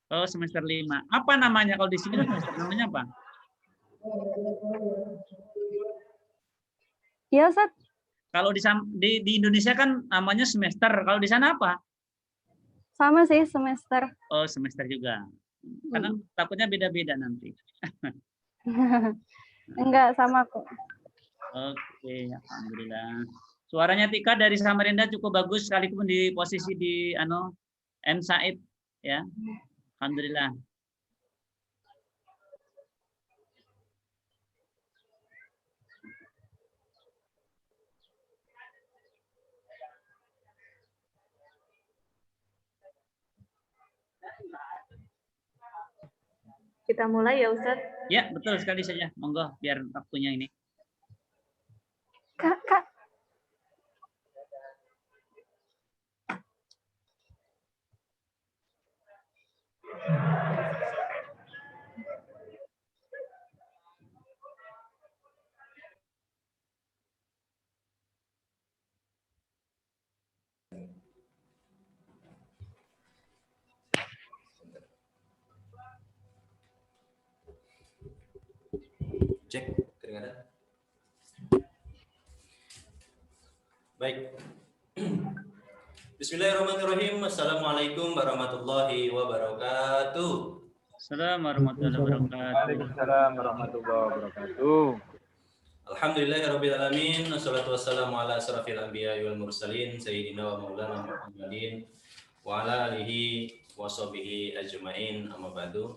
Oh, semester 5. Apa namanya kalau di sini semester namanya apa? Iya, Ustaz. Kalau di Indonesia kan namanya semester. Kalau di sana apa? Sama sih semester. Oh, semester juga. Karena takutnya beda-beda nanti. Enggak, sama kok. Oke, alhamdulillah. Suaranya Tika dari Samarinda cukup bagus sekalipun di posisi di M Said ya. Alhamdulillah. Kita mulai ya Ustaz. Ya, betul sekali saja. Monggo biar waktunya ini. Kak. Cek, kedengaran? Baik. Bismillahirrahmanirrahim. Assalamualaikum warahmatullahi wabarakatuh. Assalamualaikum warahmatullahi wabarakatuh. Waalaikumsalam warahmatullahi wabarakatuh. Alhamdulillahirabbil alamin. Wassalatu wassalamu ala asrafil anbiya'i wal mursalin sayyidina wa maulana Muhammadin wa ala alihi wa sahbihi ajmain. Amma ba'du.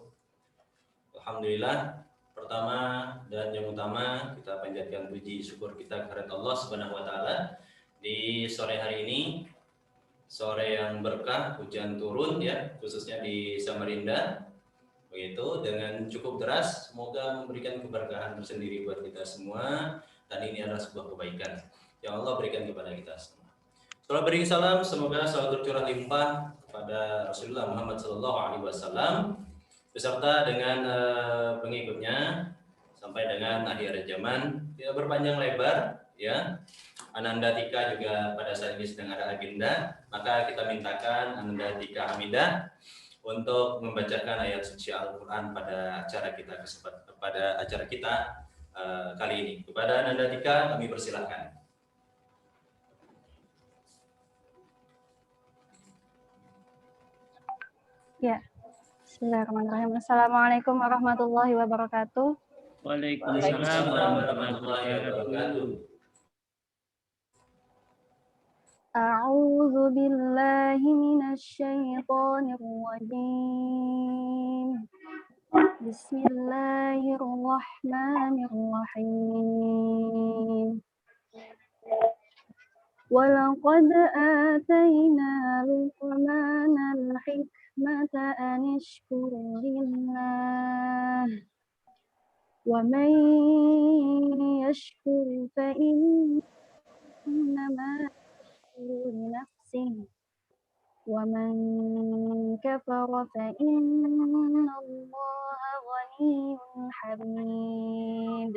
Alhamdulillah. Pertama dan yang utama kita panjatkan puji syukur kita kepada Allah Subhanahu wa taala di sore hari ini, sore yang berkah, hujan turun ya, khususnya di Samarinda. Begitu dengan cukup deras, semoga memberikan keberkahan tersendiri buat kita semua, dan ini adalah sebuah kebaikan yang Allah berikan kepada kita semua. Setelah beri salam, semoga selalu tercurah limpah kepada Rasulullah Muhammad SAW beserta dengan pengikutnya sampai dengan akhir zaman. Tidak berpanjang lebar ya. Ananda Tika juga pada saat ini sedang ada agenda, maka kita mintakan Ananda Tika Hamidah untuk membacakan ayat suci Al-Quran pada acara kita kali ini. Kepada Ananda Tika kami persilahkan. Ya. Bismillahirrahmanirrahim. Assalamualaikum warahmatullahi wabarakatuh. Waalaikumsalam warahmatullahi wabarakatuh. A'udzu billahi minasy syaithanir rajim. Bismillahirrahmanirrahim. Walaqad atayna Luqmanal hikmata an ishkur lillah wa man yashkur fa innama لنفسه ومن كفر فإن الله غني حميد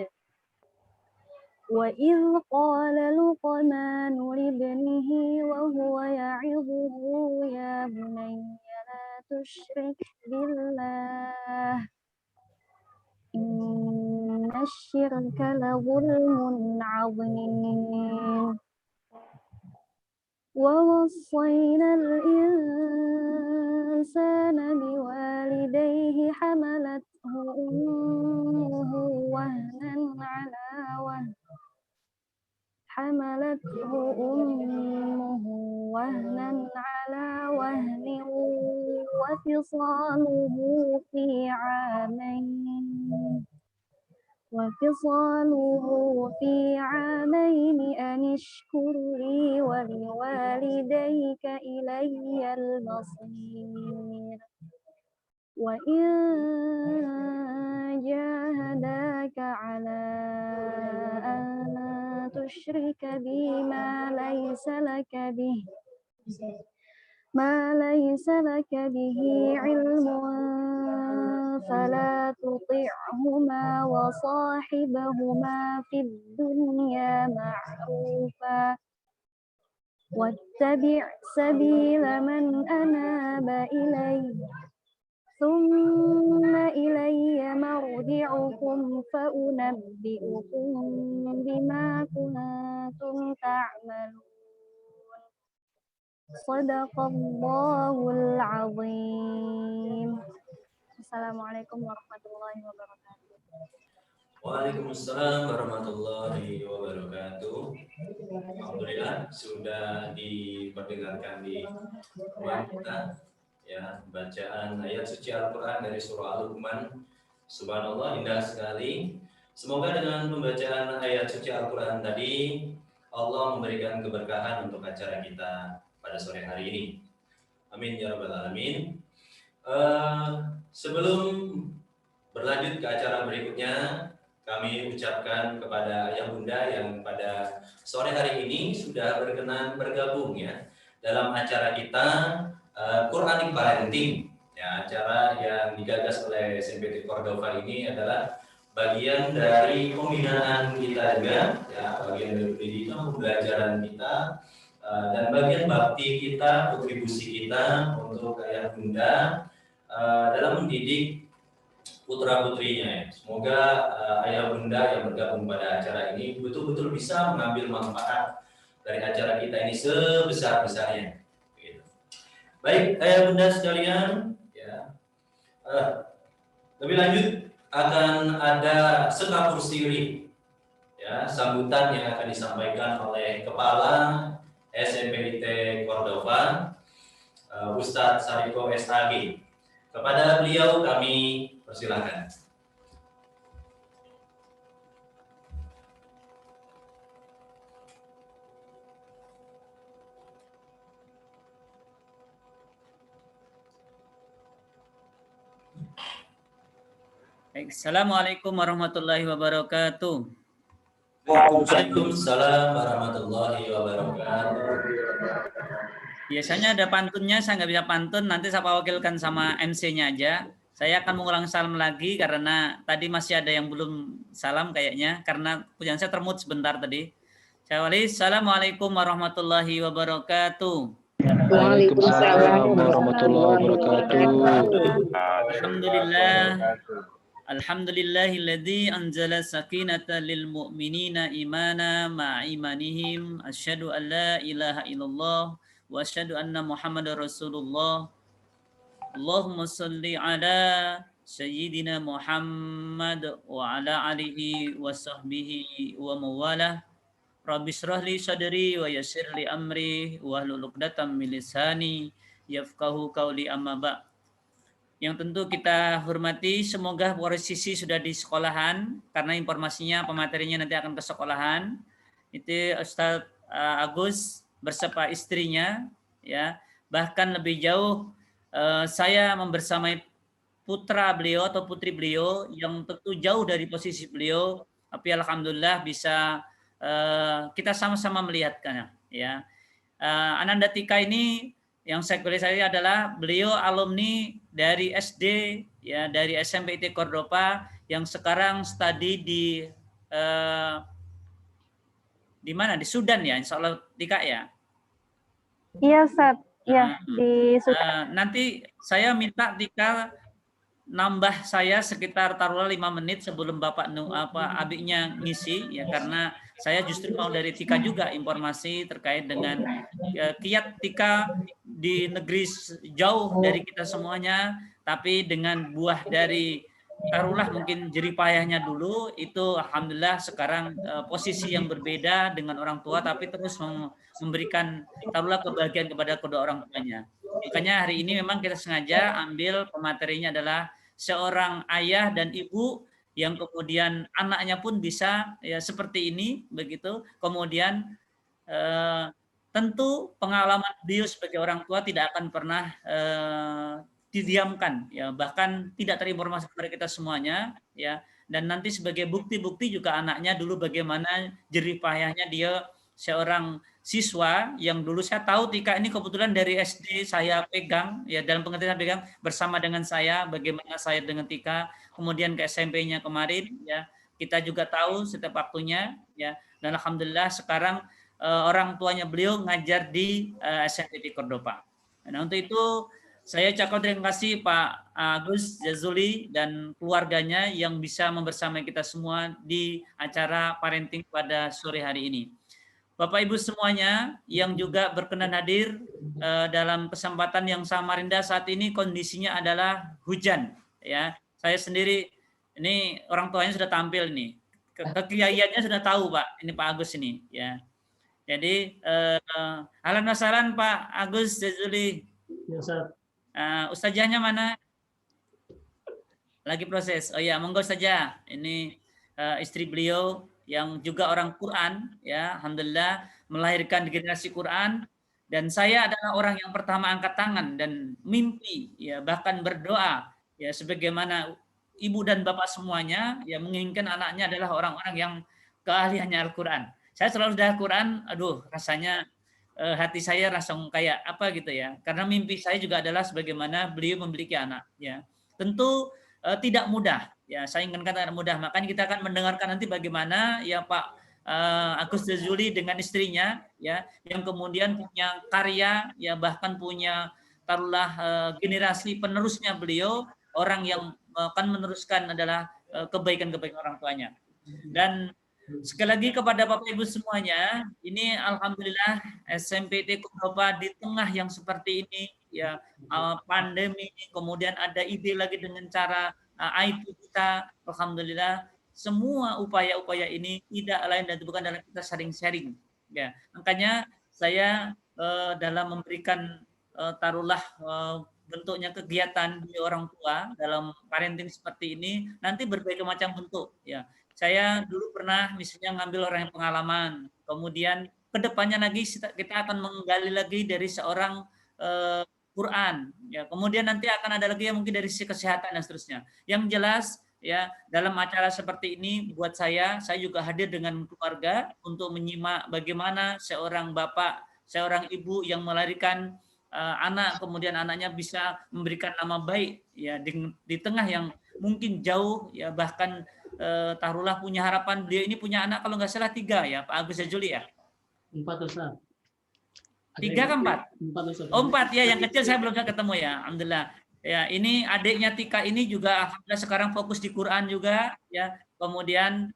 وإذ قال لقمان لابنه وهو يعظه يا بني لا تشرك بالله إن الشرك لظلم عظيم ووصينا الإنسان بوالديه حملته أمه وهنا على وهن وفصاله في عامين أن اشكر لي ولوالديك إلي المصير وإن جاهداك على أن تشرك بي ما ليس لك به علم فلا تطعهما وصاحبهما في الدنيا معروفا واتبع سبيل من أناب إلي ثم فأنبئكم بما كنتم تعملون صدق الله العظيم. Assalamualaikum warahmatullahi wabarakatuh. Waalaikumsalam warahmatullahi wabarakatuh. Alhamdulillah sudah diperdengarkan di ruang kita ya, bacaan ayat suci Al-Qur'an dari surah Al-Luqman. Subhanallah, indah sekali. Semoga dengan pembacaan ayat suci Al-Qur'an tadi Allah memberikan keberkahan untuk acara kita pada sore hari ini. Amin ya rabbal alamin. Sebelum berlanjut ke acara berikutnya, kami ucapkan kepada ayah bunda yang pada sore hari ini sudah berkenan bergabung ya dalam acara kita Quranic Parenting. Ya, acara yang digagas oleh SMP Cordova ini adalah bagian dari pembinaan kita juga, ya, bagian dari pendidikan pembelajaran kita dan bagian bakti kita, kontribusi kita untuk ayah bunda dalam mendidik putra-putrinya ya. Semoga ayah bunda yang bergabung pada acara ini betul-betul bisa mengambil manfaat dari acara kita ini sebesar-besarnya. Gitu. Baik, ayah bunda sekalian, ya. Lebih lanjut akan ada sekapur siri, ya, sambutan yang akan disampaikan oleh Kepala SMPIT Cordova, Ustadz Sariko SAG. Kepada beliau kami persilahkan. Assalamualaikum warahmatullahi wabarakatuh. Waalaikumsalam warahmatullahi wabarakatuh. Biasanya ada pantunnya, saya nggak bisa pantun, nanti saya wakilkan sama MC-nya aja. Saya akan mengulang salam lagi karena tadi masih ada yang belum salam kayaknya, karena pujian saya termut sebentar tadi. Saya wali, Assalamualaikum warahmatullahi wabarakatuh. Waalaikumsalam warahmatullahi wabarakatuh. Alhamdulillah. Alhamdulillahilladzi anzala sakinata lil mu'minina imana ma'a imanihim asyhadu an la ilaha illallah wa asyhadu anna Muhammadar Rasulullah. Allahumma shalli ala sayyidina Muhammad wa ala alihi wa sahbihi wa mawalah. Rabbi shrah li sadri wa yassir li amri wa hlul 'uqdatam min lisani yafqahu qawli, amma ba'. Yang tentu kita hormati, semoga posisi sudah di sekolahan karena informasinya pematerinya nanti akan ke sekolahan. Itu Ustadz Agus bersama istrinya, ya. Bahkan lebih jauh saya membersamai putra beliau atau putri beliau yang tentu jauh dari posisi beliau, tapi alhamdulillah bisa kita sama-sama melihatnya, ya. Ananda Tika ini yang saya kuliah saya adalah beliau alumni dari SD, ya, dari SMPIT Cordova yang sekarang studi di mana, di Sudan ya, insya Allah Tika ya. Iya, Ustaz. Ya, di Sudan. Nanti saya minta Tika nambah saya sekitar taruhlah 5 menit sebelum Bapak abiknya ngisi, ya, karena saya justru mau dari Tika juga informasi terkait dengan kiat Tika di negeri jauh dari kita semuanya, tapi dengan buah dari taruhlah mungkin jerih payahnya dulu itu alhamdulillah sekarang posisi yang berbeda dengan orang tua, tapi terus memberikan taruhlah kebahagiaan kepada kedua orang tuanya. Makanya hari ini memang kita sengaja ambil pematerinya adalah seorang ayah dan ibu yang kemudian anaknya pun bisa ya seperti ini begitu. Kemudian tentu pengalaman beliau sebagai orang tua tidak akan pernah didiamkan, ya, bahkan tidak terinformasi kepada kita semuanya, ya. Dan nanti sebagai bukti-bukti juga anaknya dulu bagaimana jerih payahnya dia seorang siswa yang dulu saya tahu Tika ini kebetulan dari SD saya pegang, ya, dalam pengertian pegang bersama dengan saya bagaimana saya dengan Tika, kemudian ke SMP-nya kemarin, ya, kita juga tahu setiap waktunya, ya, dan alhamdulillah sekarang orang tuanya beliau ngajar di SMP di Cordova. Nah, untuk itu Saya ucapkan terima kasih Pak Agus Jazuli dan keluarganya yang bisa membersamai kita semua di acara parenting pada sore hari ini. Bapak Ibu semuanya yang juga berkenan hadir dalam kesempatan yang Samarinda saat ini kondisinya adalah hujan, ya. Saya sendiri ini orang tuanya sudah tampil nih, kekiaiannya sudah tahu Pak, ini Pak Agus ini, ya. Jadi ahlan wa sahlan Pak Agus Jazuli. Ya, Ustaz. Ustazahnya mana? Lagi proses. Oh ya, monggo saja. Ini istri beliau yang juga orang Quran, ya, alhamdulillah melahirkan generasi Quran. Dan saya adalah orang yang pertama angkat tangan dan mimpi, ya, bahkan berdoa, ya, sebagaimana ibu dan bapak semuanya, ya, menginginkan anaknya adalah orang-orang yang keahliannya Al-Quran. Saya selalu sudah Al-Quran, aduh, rasanya hati saya langsung kayak apa gitu ya, karena mimpi saya juga adalah sebagaimana beliau memiliki anak, ya. Tentu tidak mudah, ya, saya ingin katakan mudah, makanya kita akan mendengarkan nanti bagaimana ya Pak Agus Jazuli dengan istrinya, ya, yang kemudian punya karya, ya, bahkan punya taruhlah generasi penerusnya beliau, orang yang akan meneruskan adalah kebaikan-kebaikan orang tuanya. Dan sekali lagi kepada Bapak Ibu semuanya, ini alhamdulillah SMPT Cordoba di tengah yang seperti ini, ya, pandemi, kemudian ada ide lagi dengan cara IT kita, alhamdulillah semua upaya-upaya ini tidak lain dan bukan dalam kita sharing-sharing, ya. Makanya saya dalam memberikan taruhlah bentuknya kegiatan di orang tua dalam parenting seperti ini nanti berbagai macam bentuk, ya. Saya dulu pernah misalnya ngambil orang yang pengalaman, kemudian kedepannya lagi kita akan menggali lagi dari seorang Quran, ya. Kemudian nanti akan ada lagi yang mungkin dari sisi kesehatan dan seterusnya. Yang jelas, ya, dalam acara seperti ini buat saya juga hadir dengan keluarga untuk menyimak bagaimana seorang bapak, seorang ibu yang melahirkan anak, kemudian anaknya bisa memberikan nama baik, ya, di tengah yang mungkin jauh, ya, bahkan taruhlah punya harapan. Beliau ini punya anak kalau nggak salah 3 ya Pak Agus Jazuli, ya. 4 Ustaz. 3 kan 4? 4 Ustaz. Oh 4 ya, yang kecil saya belum ketemu ya, alhamdulillah. Ya, ini adiknya Tika ini juga alhamdulillah sekarang fokus di Quran juga, ya. Kemudian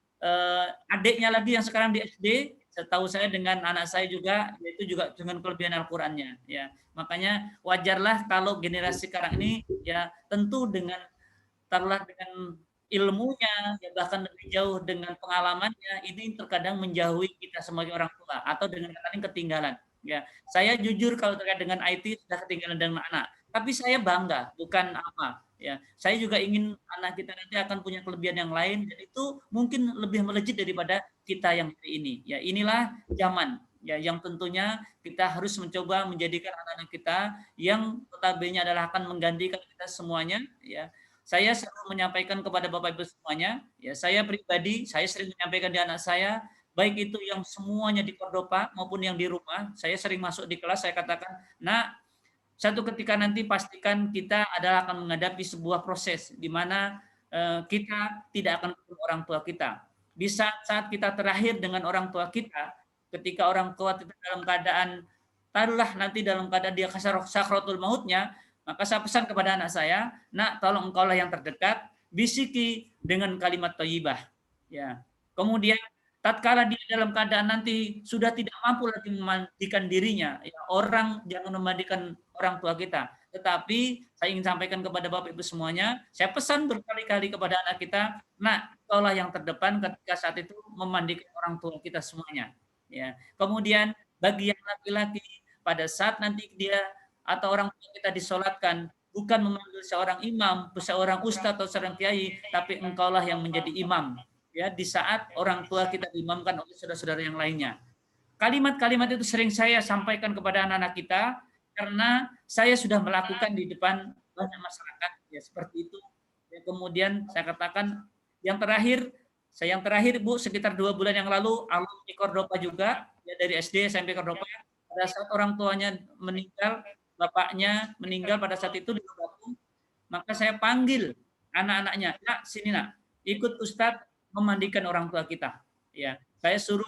adiknya lagi yang sekarang di SD, setahu saya dengan anak saya juga, yaitu juga dengan kelebihan Al-Qur'annya, ya. Makanya wajarlah kalau generasi sekarang ini, ya, tentu dengan taruhlah dengan ilmunya, ya, bahkan lebih jauh dengan pengalamannya, ini terkadang menjauhi kita sebagai orang tua atau dengan kata lain ketinggalan, ya. Saya jujur kalau terkait dengan IT sudah ketinggalan dengan anak, tapi saya bangga, bukan apa, ya. Saya juga ingin anak kita nanti akan punya kelebihan yang lain dan itu mungkin lebih melejit daripada kita yang hari ini, ya. Inilah zaman, ya, yang tentunya kita harus mencoba menjadikan anak-anak kita yang notabene adalah akan menggantikan kita semuanya, ya. Saya selalu menyampaikan kepada Bapak Ibu semuanya, ya, saya pribadi, saya sering menyampaikan di anak saya, baik itu yang semuanya di Cordoba maupun yang di rumah, saya sering masuk di kelas, saya katakan, "Nak, satu ketika nanti pastikan kita adalah akan menghadapi sebuah proses di mana kita tidak akan ketemu orang tua kita. Di saat kita terakhir dengan orang tua kita, ketika orang tua kita dalam keadaan taruhlah nanti dalam keadaan dia sakratul mautnya, maka saya pesan kepada anak saya, nak, tolong engkaulah yang terdekat, bisiki dengan kalimat thayyibah, ya. Kemudian tatkala dia dalam keadaan nanti sudah tidak mampu lagi memandikan dirinya, ya, orang jangan memandikan orang tua kita. Tetapi saya ingin sampaikan kepada Bapak Ibu semuanya, saya pesan berkali-kali kepada anak kita, nak, engkaulah yang terdepan ketika saat itu memandikan orang tua kita semuanya, ya. Kemudian bagi yang laki-laki pada saat nanti dia atau orang tua kita disolatkan, bukan memanggil seorang imam, seorang ustadz atau seorang kiai, tapi engkaulah yang menjadi imam, ya, di saat orang tua kita diimamkan oleh saudara-saudara yang lainnya. Kalimat-kalimat itu sering saya sampaikan kepada anak-anak kita karena saya sudah melakukan di depan banyak masyarakat, ya, seperti itu. Ya, kemudian saya katakan yang terakhir Bu, sekitar 2 bulan yang lalu alumni Cordoba juga, ya, dari SD SMP Cordoba, pada saat orang tuanya meninggal, bapaknya meninggal pada saat itu di Batu, maka saya panggil anak-anaknya, nak, sini nak, ikut Ustadz memandikan orang tua kita, ya. Saya suruh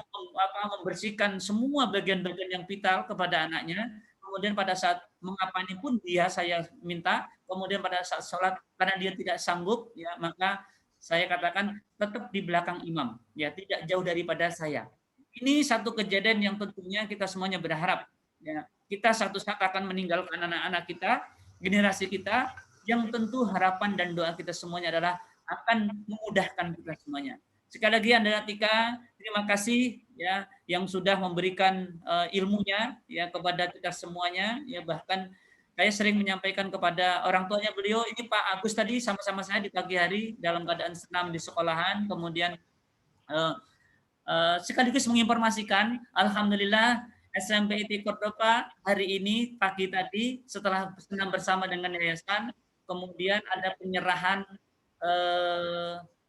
membersihkan semua bagian-bagian yang vital kepada anaknya, kemudian pada saat mengapani pun saya minta, kemudian pada saat sholat karena dia tidak sanggup, ya maka saya katakan tetap di belakang imam, ya tidak jauh daripada saya. Ini satu kejadian yang tentunya kita semuanya berharap, ya kita satu saat akan meninggalkan anak-anak kita, generasi kita, yang tentu harapan dan doa kita semuanya adalah akan memudahkan kita semuanya. Sekali lagi Anda Tika, terima kasih ya yang sudah memberikan ilmunya ya kepada kita semuanya, ya bahkan saya sering menyampaikan kepada orang tuanya beliau, ini Pak Agus tadi sama-sama saya di pagi hari dalam keadaan senam di sekolahan, kemudian sekaligus menginformasikan, alhamdulillah SMP IT Cordoba hari ini pagi tadi setelah senam bersama dengan yayasan, kemudian ada penyerahan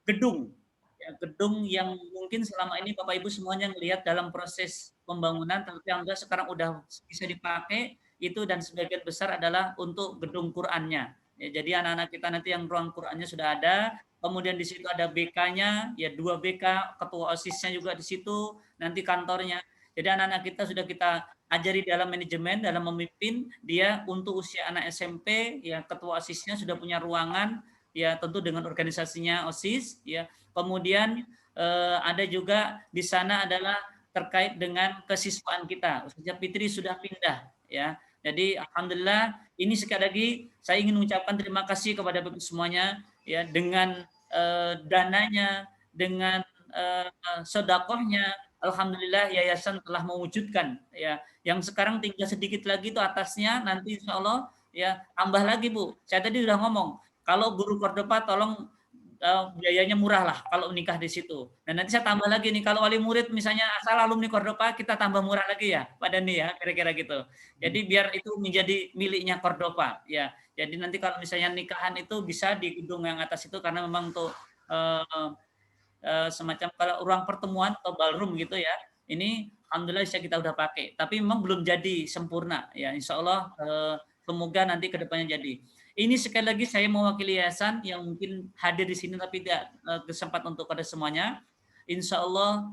gedung. Ya, gedung yang mungkin selama ini Bapak Ibu semuanya melihat dalam proses pembangunan, tapi alhamdulillah sekarang udah bisa dipakai itu, dan sebagian besar adalah untuk gedung Qur'annya. Ya, jadi anak-anak kita nanti yang ruang Qur'annya sudah ada, kemudian di situ ada BK-nya, ya 2 BK, ketua OSIS-nya juga di situ, nanti kantornya. Jadi anak-anak kita sudah kita ajari dalam manajemen, dalam memimpin, dia untuk usia anak SMP, ya ketua OSIS-nya sudah punya ruangan, ya tentu dengan organisasinya OSIS, ya. Kemudian ada juga di sana adalah terkait dengan kesiswaan kita. Ustazah Fitri sudah pindah, ya. Jadi alhamdulillah ini sekali lagi saya ingin mengucapkan terima kasih kepada Bapak semuanya, ya dengan dananya, dengan sedekahnya, alhamdulillah yayasan telah mewujudkan, ya. Yang sekarang tinggal sedikit lagi itu atasnya, nanti insya Allah ya tambah lagi Bu. Saya tadi sudah ngomong, kalau guru Cordoba tolong biayanya murah lah kalau nikah di situ. Dan nanti saya tambah lagi nih, kalau wali murid misalnya asal alumni Cordoba, kita tambah murah lagi ya Pak Dani ya, kira-kira gitu. Jadi biar itu menjadi miliknya Cordoba ya. Jadi nanti kalau misalnya nikahan itu bisa di gedung yang atas itu, karena memang untuk semacam kalau ruang pertemuan atau ballroom gitu ya. Ini alhamdulillah bisa kita udah pakai, tapi memang belum jadi sempurna ya. Insya Allah semoga nanti kedepannya jadi. Ini sekali lagi saya mewakili yayasan yang mungkin hadir di sini tapi tidak kesempatan untuk pada semuanya. Insya Allah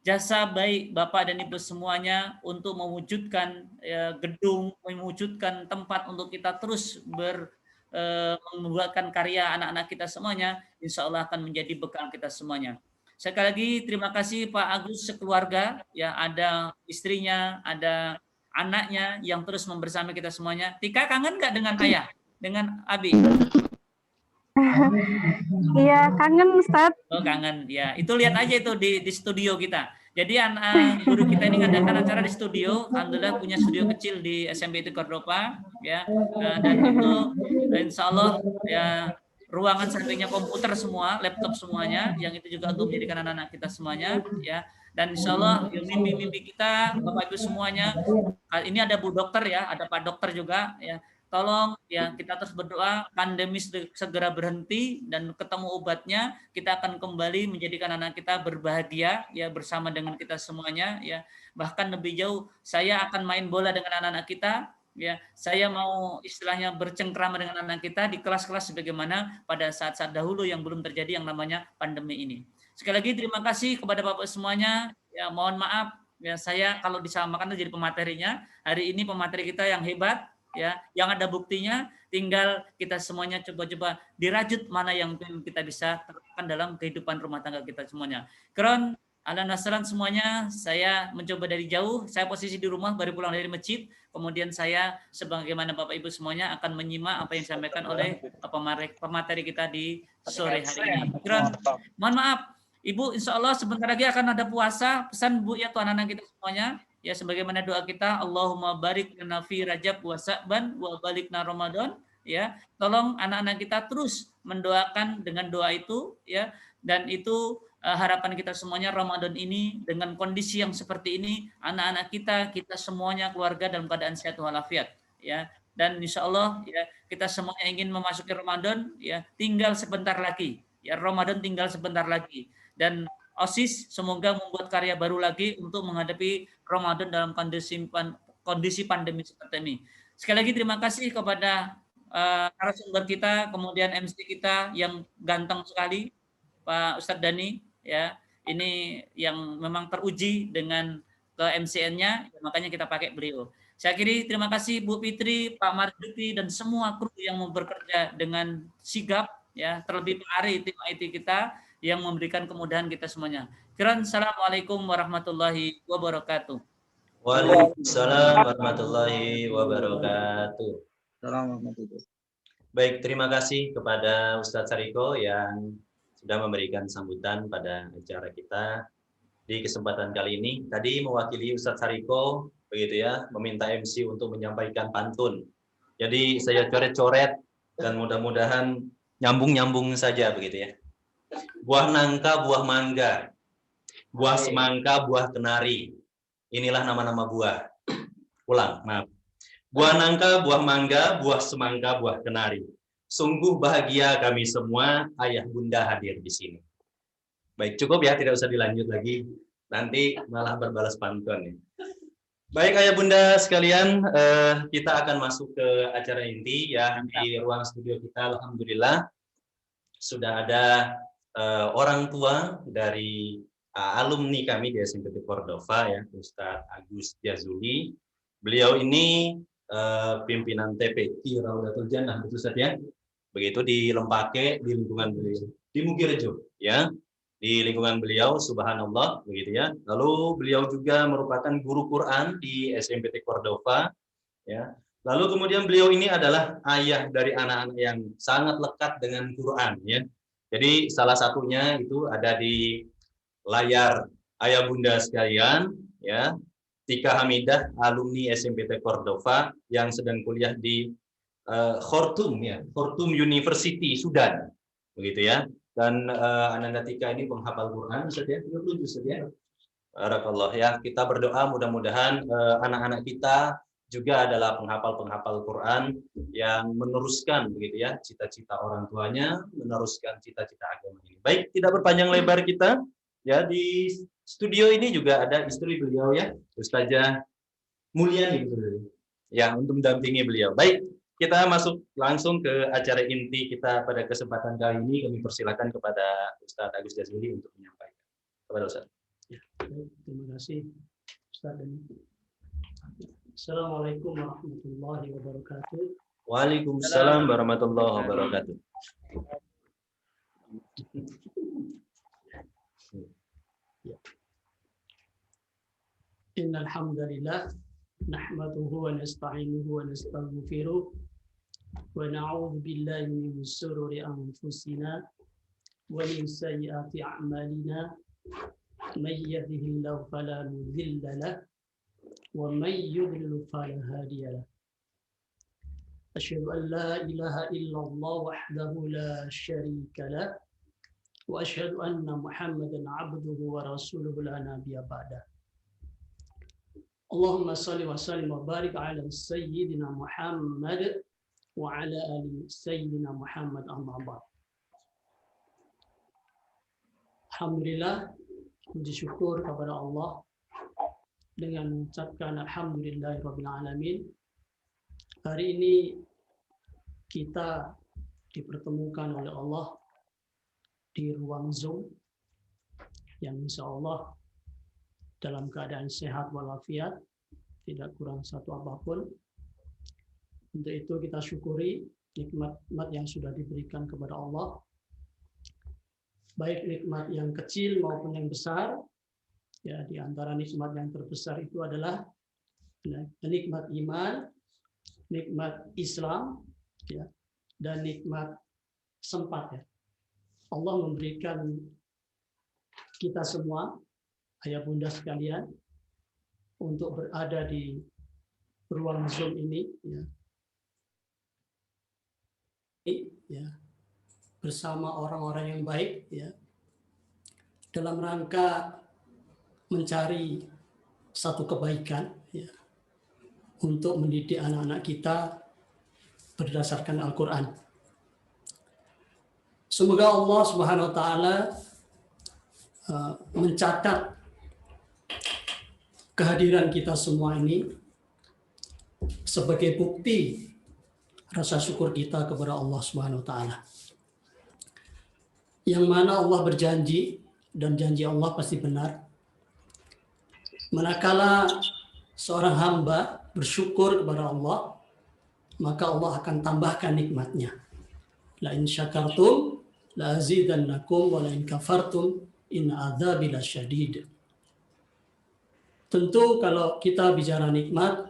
jasa baik Bapak dan Ibu semuanya untuk mewujudkan gedung, mewujudkan tempat untuk kita terus membuatkan karya anak-anak kita semuanya, insya Allah akan menjadi bekal kita semuanya. Sekali lagi terima kasih Pak Agus sekeluarga, ya ada istrinya, ada anaknya yang terus membersama kita semuanya. Tika kangen nggak dengan ayah, dengan Abi? Iya, kangen Ustaz. Oh kangen, ya itu lihat aja itu di studio kita. Jadi guru kita ini ngadakan acara di studio, alhamdulillah punya studio kecil di SMP IT Cordoba, ya, dan itu insya Allah ya ruangan sampingnya komputer semua, laptop semuanya, yang itu juga untuk menjadikan anak-anak kita semuanya, ya. Dan insya Allah mimpi-mimpi kita, Bapak Ibu semuanya, ini ada Bu Dokter ya, ada Pak Dokter juga, ya. Tolong ya kita terus berdoa pandemi segera berhenti dan ketemu obatnya, kita akan kembali menjadikan anak kita berbahagia ya bersama dengan kita semuanya ya. Bahkan lebih jauh saya akan main bola dengan anak-anak kita ya. Saya mau istilahnya bercengkrama dengan anak kita di kelas-kelas sebagaimana pada saat-saat dahulu yang belum terjadi yang namanya pandemi ini. Sekali lagi terima kasih kepada Bapak semuanya. Ya mohon maaf ya saya kalau disamakan jadi pematerinya. Hari ini pemateri kita yang hebat ya, yang ada buktinya, tinggal kita semuanya coba-coba dirajut mana yang kita bisa terapkan dalam kehidupan rumah tangga kita semuanya. Keren, ahlan wassalam semuanya, saya mencoba dari jauh, saya posisi di rumah baru pulang dari masjid, kemudian saya sebagaimana Bapak Ibu semuanya akan menyimak apa yang disampaikan oleh pemateri kita di sore hari ini. Keren, mohon maaf, Ibu insya Allah sebentar lagi akan ada puasa, pesan Bu ya tuan anak kita semuanya. Ya sebagaimana doa kita, Allahumma barik lana fi Rajab wa Sa'ban wa balikna Ramadan, ya. Tolong anak-anak kita terus mendoakan dengan doa itu ya, dan itu harapan kita semuanya Ramadan ini dengan kondisi yang seperti ini, anak-anak kita semuanya keluarga dalam keadaan sehat walafiat ya. Dan insya Allah ya kita semuanya ingin memasuki Ramadan ya, tinggal sebentar lagi. Ya Ramadan tinggal sebentar lagi. Dan OSIS semoga membuat karya baru lagi untuk menghadapi Ramadan dalam kondisi pandemi seperti ini. Sekali lagi terima kasih kepada narasumber kita, kemudian MC kita yang ganteng sekali, Pak Ustadz Dani, ya ini yang memang teruji dengan ke MCN-nya, makanya kita pakai beliau. Saya akhiri, terima kasih Bu Fitri, Pak Marjuki, dan semua kru yang bekerja dengan sigap, ya, terlebih Pak Ari, tim IT kita yang memberikan kemudahan kita semuanya. Assalamualaikum warahmatullahi wabarakatuh. Waalaikumsalam warahmatullahi wabarakatuh. Baik, terima kasih kepada Ustadz Sariko yang sudah memberikan sambutan pada acara kita di kesempatan kali ini. Tadi mewakili Ustadz Sariko, begitu ya, meminta MC untuk menyampaikan pantun. Jadi saya coret-coret dan mudah-mudahan nyambung-nyambung saja begitu ya. Buah nangka, buah mangga, buah semangka, buah kenari. Inilah nama-nama buah. Ulang, maaf. Buah nangka, buah mangga, buah semangka, buah kenari. Sungguh bahagia kami semua, ayah bunda hadir di sini. Baik, cukup ya, tidak usah dilanjut lagi. Nanti malah berbalas pantun. Ya. Baik ayah bunda sekalian, kita akan masuk ke acara inti ya. Di ruang studio kita, alhamdulillah sudah ada orang tua dari alumni kami di SMPT Cordova ya, Ustadz Agus Jazuli. Beliau ini pimpinan TPI Raudatul Jannah, betul Ustadz ya? Begitu di Lempake, di lingkungan beliau, di Mugirejo ya. Di lingkungan beliau, subhanallah, begitu ya. Lalu beliau juga merupakan guru Quran di SMPT Cordova, ya. Lalu kemudian beliau ini adalah ayah dari anak-anak yang sangat lekat dengan Quran, ya. Jadi salah satunya itu ada di layar ayah bunda sekalian, ya. Tika Hamidah, alumni SMPT Cordova yang sedang kuliah di Khartoum, ya, Khartoum University, Sudan, begitu ya. Dan Ananda Tika ini penghafal Quran, Ustaz ya, Ustaz ya. Barakallah ya, kita berdoa mudah-mudahan anak-anak kita juga adalah penghafal-penghafal Quran yang meneruskan begitu ya cita-cita orang tuanya, meneruskan cita-cita agama ini. Baik, tidak berpanjang lebar kita ya, di studio ini juga ada istri beliau ya, Ustazah Mulyani ya, untuk mendampingi beliau. Baik, kita masuk langsung ke acara inti kita pada kesempatan kali ini. Kami persilakan kepada Ustadz Agus Jazuli untuk menyampaikan. Kepada Ustadz. Ya, terima kasih Ustadz. Assalamualaikum warahmatullahi wabarakatuh. Waalaikumsalam warahmatullahi wabarakatuh. Innal hamdalillah nahmaduhu wa nasta'inuhu wa nastaghfiruh wa na'udzu billahi min shururi anfusina wa min sayyiati a'malina may yahdihillahu fala mudilla lahu wa may yudlil fala hadiya lahu. Asyhadu an la ilaha illallah wahdahu la syarika lahu wa asyhadu anna Muhammadan 'abduhu wa rasuluhu la nabiyya ba'dahu. Allahumma salli wa sallim wa barik ala sayyidina Muhammad wa ala ali sayyidina Muhammad amma ba'd. Alhamdulillah, puji syukur kepada Allah dengan mengucapkan alhamdulillahirabbil alamin. Hari ini kita dipertemukan oleh Allah di ruang Zoom yang insya Allah dalam keadaan sehat walafiat, tidak kurang satu apapun. Untuk itu kita syukuri nikmat-nikmat yang sudah diberikan kepada Allah, baik nikmat yang kecil maupun yang besar. Ya, di antara nikmat yang terbesar itu adalah nikmat iman, nikmat Islam, ya, dan nikmat sempat. Ya. Allah memberikan kita semua, ayah bunda sekalian, untuk berada di ruang Zoom ini, ya, bersama orang-orang yang baik, ya, dalam rangka mencari satu kebaikan, ya, untuk mendidik anak-anak kita berdasarkan Al-Quran. Semoga Allah Subhanahu Wa Taala mencatat kehadiran kita semua ini sebagai bukti rasa syukur kita kepada Allah Subhanahu Wa Taala. Yang mana Allah berjanji, dan janji Allah pasti benar, manakala seorang hamba bersyukur kepada Allah, maka Allah akan tambahkan nikmatnya. La in syakartum la azidannakum wa la in kafartum in adzabi lasyadid. Tentu kalau kita bicara nikmat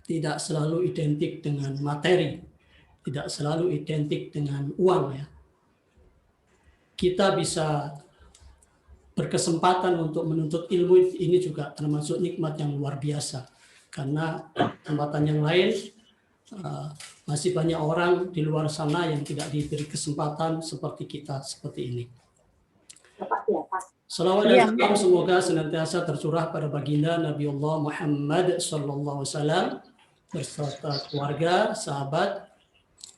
tidak selalu identik dengan materi, tidak selalu identik dengan uang ya. Kita bisa berkesempatan untuk menuntut ilmu, ini juga termasuk nikmat yang luar biasa. Karena kesempatan yang lain masih banyak orang di luar sana yang tidak diberi kesempatan seperti kita, seperti ini. Salawat dan salam semoga senantiasa tercurah pada baginda Nabiullah Muhammad SAW beserta keluarga, sahabat,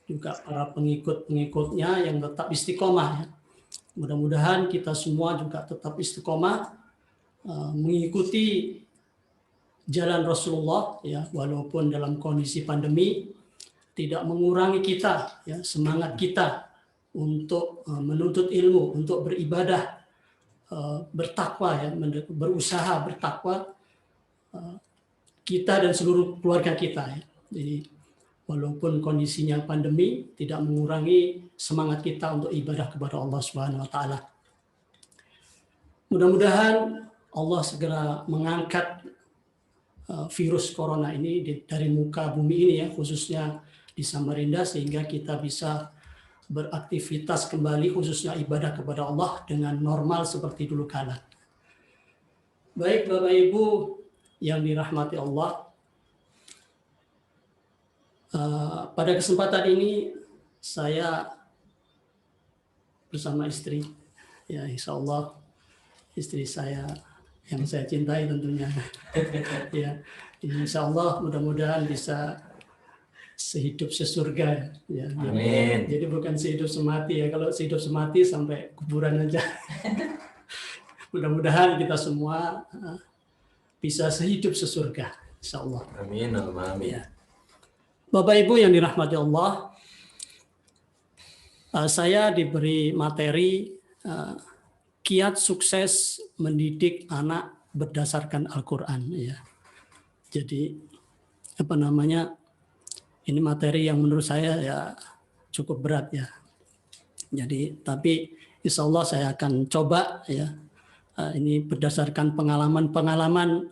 juga para pengikut-pengikutnya yang tetap istiqomah ya. Mudah-mudahan kita semua juga tetap istiqomah mengikuti jalan Rasulullah ya, walaupun dalam kondisi pandemi tidak mengurangi kita ya, semangat kita untuk menuntut ilmu, untuk beribadah, bertakwa ya, berusaha bertakwa, kita dan seluruh keluarga kita ya. Jadi walaupun kondisinya pandemi tidak mengurangi semangat kita untuk ibadah kepada Allah Subhanahu wa taala. Mudah-mudahan Allah segera mengangkat virus corona ini dari muka bumi ini ya, khususnya di Samarinda, sehingga kita bisa beraktivitas kembali, khususnya ibadah kepada Allah dengan normal seperti dulu kala. Baik Bapak Ibu yang dirahmati Allah, pada kesempatan ini saya bersama istri, ya insya Allah istri saya yang saya cintai tentunya, ya insya Allah mudah-mudahan bisa sehidup sesurga, ya. Amin. Jadi bukan sehidup semati ya, kalau sehidup semati sampai kuburan aja. Mudah-mudahan kita semua bisa sehidup sesurga, insya Allah. Amin. Amin. Ya. Bapak Ibu yang dirahmati Allah, saya diberi materi kiat sukses mendidik anak berdasarkan Al-Quran. Ya. Jadi ini materi yang menurut saya ya cukup berat ya. Jadi tapi insya Allah saya akan coba ya. Ini berdasarkan pengalaman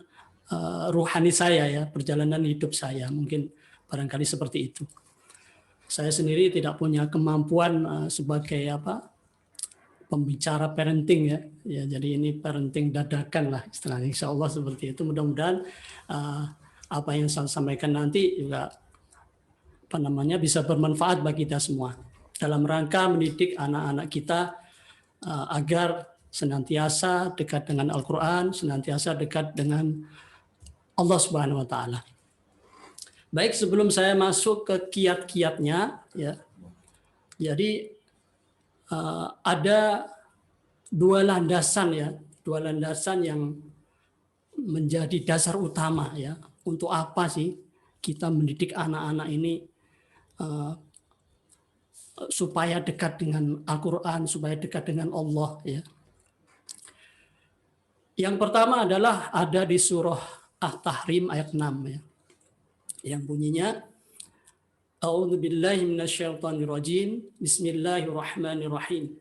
ruhani saya ya, perjalanan hidup saya, mungkin barangkali seperti itu. Saya sendiri tidak punya kemampuan sebagai pembicara parenting ya. Ya, jadi ini parenting dadakan lah istilahnya. Insya Allah seperti itu. Mudah-mudahan apa yang saya sampaikan nanti juga bisa bermanfaat bagi kita semua dalam rangka mendidik anak-anak kita agar senantiasa dekat dengan Al-Quran, senantiasa dekat dengan Allah Subhanahu wa taala. Baik, sebelum saya masuk ke kiat-kiatnya ya. Jadi ada dua landasan yang menjadi dasar utama ya. Untuk apa sih kita mendidik anak-anak ini supaya dekat dengan Al-Quran, supaya dekat dengan Allah ya. Yang pertama adalah ada di surah At-Tahrim ayat 6 ya. Yang bunyinya A'udzubillahi minasyaitonirrajim. Bismillahirrahmanirrahim.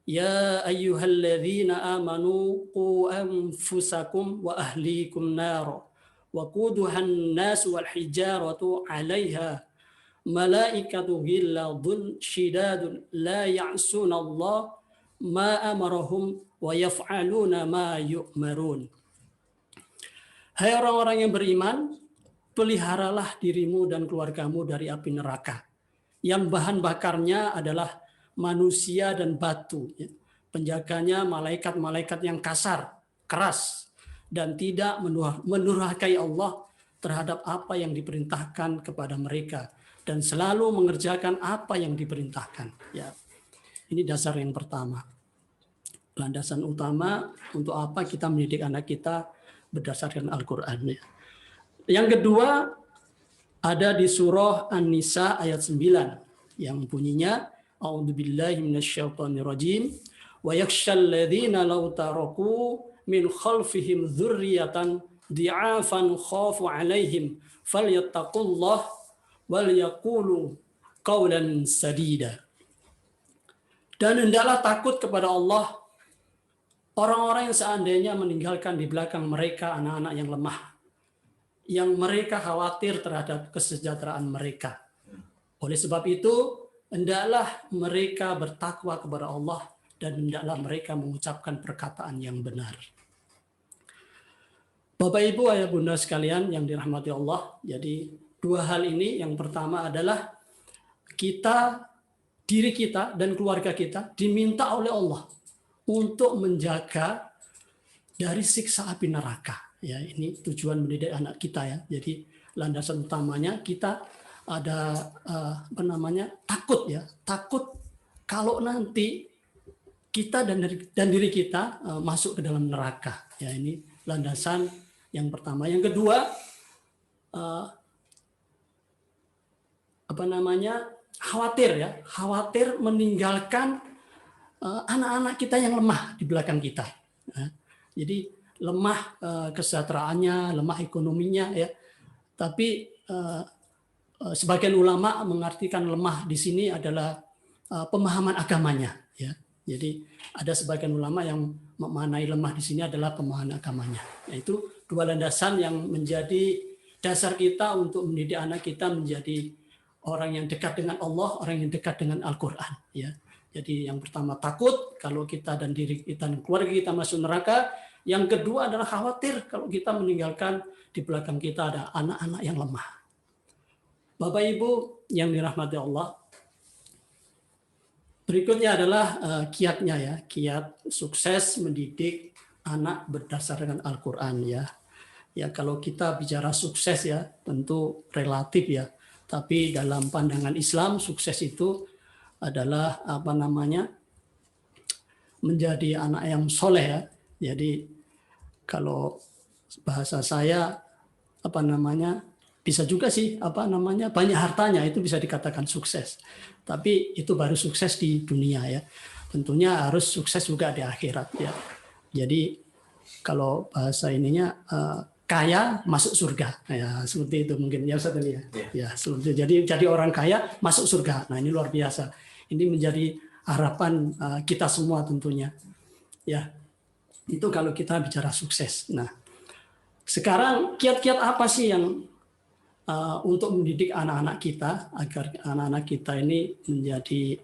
Ya ayyuhalladzina amanu qu anfusakum wa ahlikum nar wa quduhan nas wal hijaratu 'alaiha malaikatu ghilladun syidadun la ya'suna Allah ma amarahum wa yaf'aluna ma yu'marun. Hai orang-orang yang beriman, peliharalah dirimu dan keluargamu dari api neraka yang bahan bakarnya adalah manusia dan batu. Penjaganya malaikat-malaikat yang kasar, keras, dan tidak menurhakai Allah terhadap apa yang diperintahkan kepada mereka dan selalu mengerjakan apa yang diperintahkan. Ya, ini dasar yang pertama. Landasan utama untuk apa kita mendidik anak kita berdasarkan Al-Quran. Ya. Yang kedua ada di surah An-Nisa ayat 9 yang bunyinya A'udzubillahi minasyaitonirrajim wa yakhshal ladzina law taraku min khalfihim dzurriyyatan di'afan khafu 'alaihim falyattaqullah wal yaqulu qawlan sadida. Dan hendaklah takut kepada Allah orang-orang yang seandainya meninggalkan di belakang mereka anak-anak yang lemah, yang mereka khawatir terhadap kesejahteraan mereka. Oleh sebab itu, hendaklah mereka bertakwa kepada Allah dan hendaklah mereka mengucapkan perkataan yang benar. Bapak Ibu, ayah bunda sekalian yang dirahmati Allah, jadi dua hal ini, yang pertama adalah diri kita dan keluarga kita diminta oleh Allah untuk menjaga dari siksa api neraka. Ya, ini tujuan mendidik anak kita ya. Jadi landasan utamanya kita ada takut ya, takut kalau nanti kita dan diri kita masuk ke dalam neraka. Ya, ini landasan yang pertama. Yang kedua, khawatir meninggalkan anak-anak kita yang lemah di belakang kita. Jadi lemah kesejahteraannya, lemah ekonominya ya. Tapi sebagian ulama mengartikan lemah di sini adalah pemahaman agamanya ya. Jadi ada sebagian ulama yang memaknai lemah di sini adalah pemahaman agamanya. Yaitu dua landasan yang menjadi dasar kita untuk mendidik anak kita menjadi orang yang dekat dengan Allah, orang yang dekat dengan Al-Qur'an ya. Jadi yang pertama takut kalau kita dan diri kita dan keluarga kita masuk neraka. Yang kedua adalah khawatir kalau kita meninggalkan di belakang kita ada anak-anak yang lemah. Bapak Ibu yang dirahmati Allah, berikutnya adalah kiatnya ya, kiat sukses mendidik anak berdasarkan Al-Qur'an ya. Ya kalau kita bicara sukses ya tentu relatif ya. Tapi dalam pandangan Islam sukses itu adalah menjadi anak yang soleh ya. Jadi kalau bahasa saya bisa juga sih banyak hartanya itu bisa dikatakan sukses. Tapi itu baru sukses di dunia ya. Tentunya harus sukses juga di akhirat ya. Jadi kalau bahasa ininya kaya masuk surga, ya seperti itu mungkin ya Ustaz ya. Ya seperti itu. Jadi orang kaya masuk surga. Nah ini luar biasa. Ini menjadi harapan kita semua tentunya. Ya itu kalau kita bicara sukses. Nah sekarang kiat-kiat apa sih yang untuk mendidik anak-anak kita agar anak-anak kita ini menjadi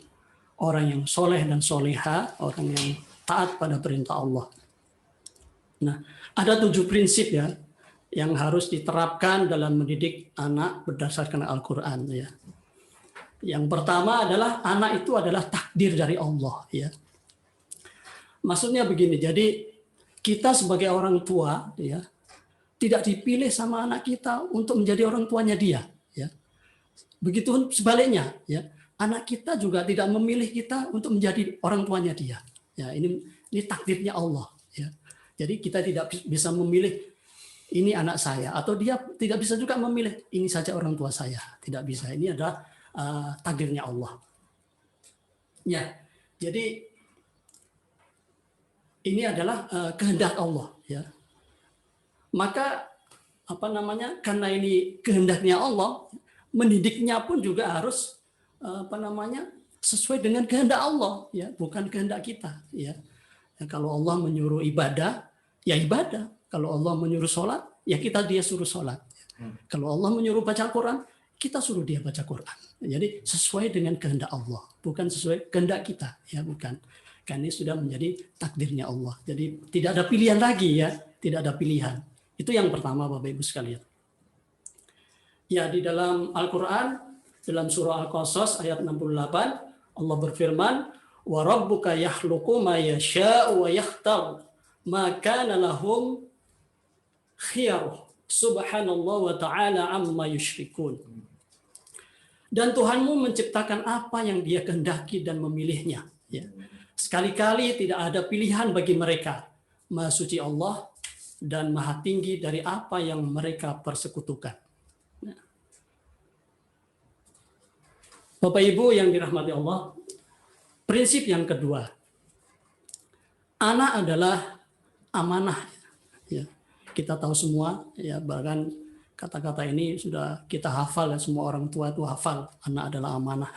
orang yang soleh dan soleha, orang yang taat pada perintah Allah. Nah ada 7 prinsip ya yang harus diterapkan dalam mendidik anak berdasarkan Al-Qur'an ya. Yang pertama adalah anak itu adalah takdir dari Allah ya. Maksudnya begini, jadi kita sebagai orang tua ya tidak dipilih sama anak kita untuk menjadi orang tuanya dia ya. Begitu sebaliknya ya. Anak kita juga tidak memilih kita untuk menjadi orang tuanya dia. Ya, ini takdirnya Allah ya. Jadi kita tidak bisa memilih ini anak saya, atau dia tidak bisa juga memilih ini saja orang tua saya, tidak bisa. Ini adalah takdirnya Allah. Ya, jadi ini adalah kehendak Allah. Ya, maka karena ini kehendaknya Allah, mendidiknya pun juga harus sesuai dengan kehendak Allah, ya, bukan kehendak kita. Ya, kalau Allah menyuruh ibadah, ya ibadah. Kalau Allah menyuruh sholat, ya dia suruh sholat. Kalau Allah menyuruh baca Quran, kita suruh dia baca Quran. Jadi sesuai dengan kehendak Allah, bukan sesuai kehendak kita, ya bukan. Karena ini sudah menjadi takdirnya Allah. Jadi tidak ada pilihan lagi ya, tidak ada pilihan. Itu yang pertama Bapak Ibu sekalian. Ya di dalam Al-Quran, dalam surah Al-Qasas ayat 68, Allah berfirman, wa rabbuka yakhluqu ma yasha'u wa yakhtar ma kana lahum khiyar subhanallah wa ta'ala amma yusyrikun. Dan Tuhanmu menciptakan apa yang dia kehendaki dan memilihnya. Ya. Sekali-kali tidak ada pilihan bagi mereka. Maha suci Allah dan maha tinggi dari apa yang mereka persekutukan. Nah. Bapak Ibu yang dirahmati Allah, prinsip yang kedua, anak adalah amanah. Ya. kita tahu semua ya, bahkan kata-kata ini sudah kita hafal ya, semua orang tua itu hafal, anak adalah amanah.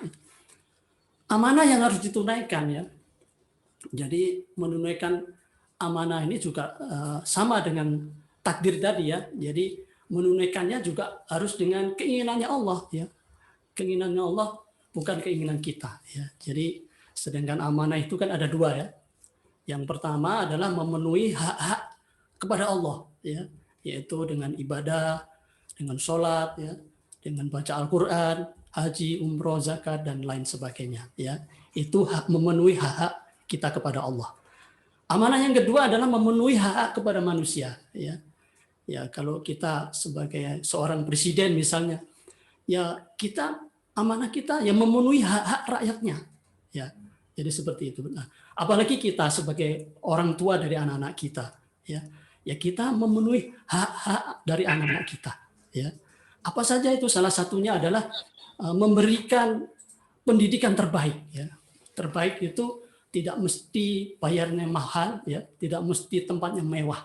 Amanah yang harus ditunaikan ya. Jadi menunaikan amanah ini juga sama dengan takdir tadi ya. Jadi menunaikannya juga harus dengan keinginannya Allah ya. Keinginannya Allah bukan keinginan kita ya. Jadi sedangkan amanah itu kan ada dua ya. Yang pertama adalah memenuhi hak-hak kepada Allah ya, yaitu dengan ibadah, dengan sholat ya, dengan baca Al-Qur'an, haji, umroh, zakat dan lain sebagainya ya. Itu hak, memenuhi hak-hak kita kepada Allah. Amanah yang kedua adalah memenuhi hak kepada manusia ya. Ya, kalau kita sebagai seorang presiden misalnya, ya kita amanah kita yang memenuhi hak-hak rakyatnya. Ya. Jadi seperti itu. Nah, apalagi kita sebagai orang tua dari anak-anak kita, ya. Ya kita memenuhi hak-hak dari anak-anak kita, ya. Apa saja itu? Salah satunya adalah memberikan pendidikan terbaik, ya. Terbaik itu tidak mesti bayarnya mahal, ya, tidak mesti tempatnya mewah.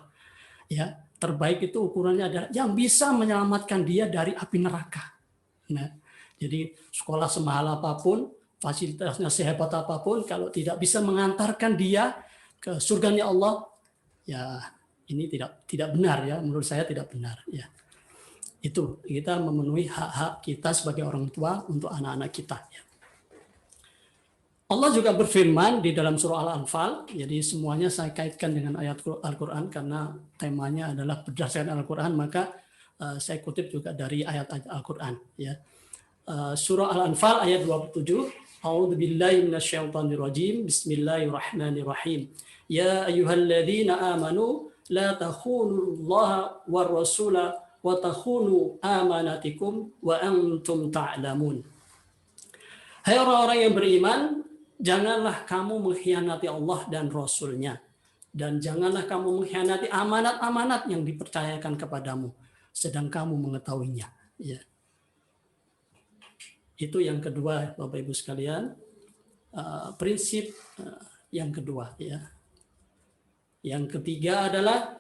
Ya, terbaik itu ukurannya adalah yang bisa menyelamatkan dia dari api neraka. Nah, jadi sekolah semahal apapun, fasilitasnya sehebat apapun, kalau tidak bisa mengantarkan dia ke surganya Allah, ya ini tidak benar ya, menurut saya tidak benar ya. Itu kita memenuhi hak-hak kita sebagai orang tua untuk anak-anak kita. Ya. Allah juga berfirman di dalam surah Al-Anfal, jadi semuanya saya kaitkan dengan ayat Al-Quran karena temanya adalah berdasarkan Al-Quran, maka saya kutip juga dari ayat-ayat Al-Quran. Ya. Surah Al-Anfal ayat 27, A'udzu billahi minasyaitonir rajim. Bismillahirrahmanirrahim. Ya ayyuhalladzina amanu la takhunullaha war rasula wa takhunu amanatikum wa antum ta'lamun. Hai orang-orang yang beriman, janganlah kamu mengkhianati Allah dan Rasul-Nya, dan janganlah kamu mengkhianati amanat-amanat yang dipercayakan kepadamu, sedang kamu mengetahuinya. Ya. Itu yang kedua, Bapak Ibu sekalian, prinsip yang kedua. Ya. Yang ketiga adalah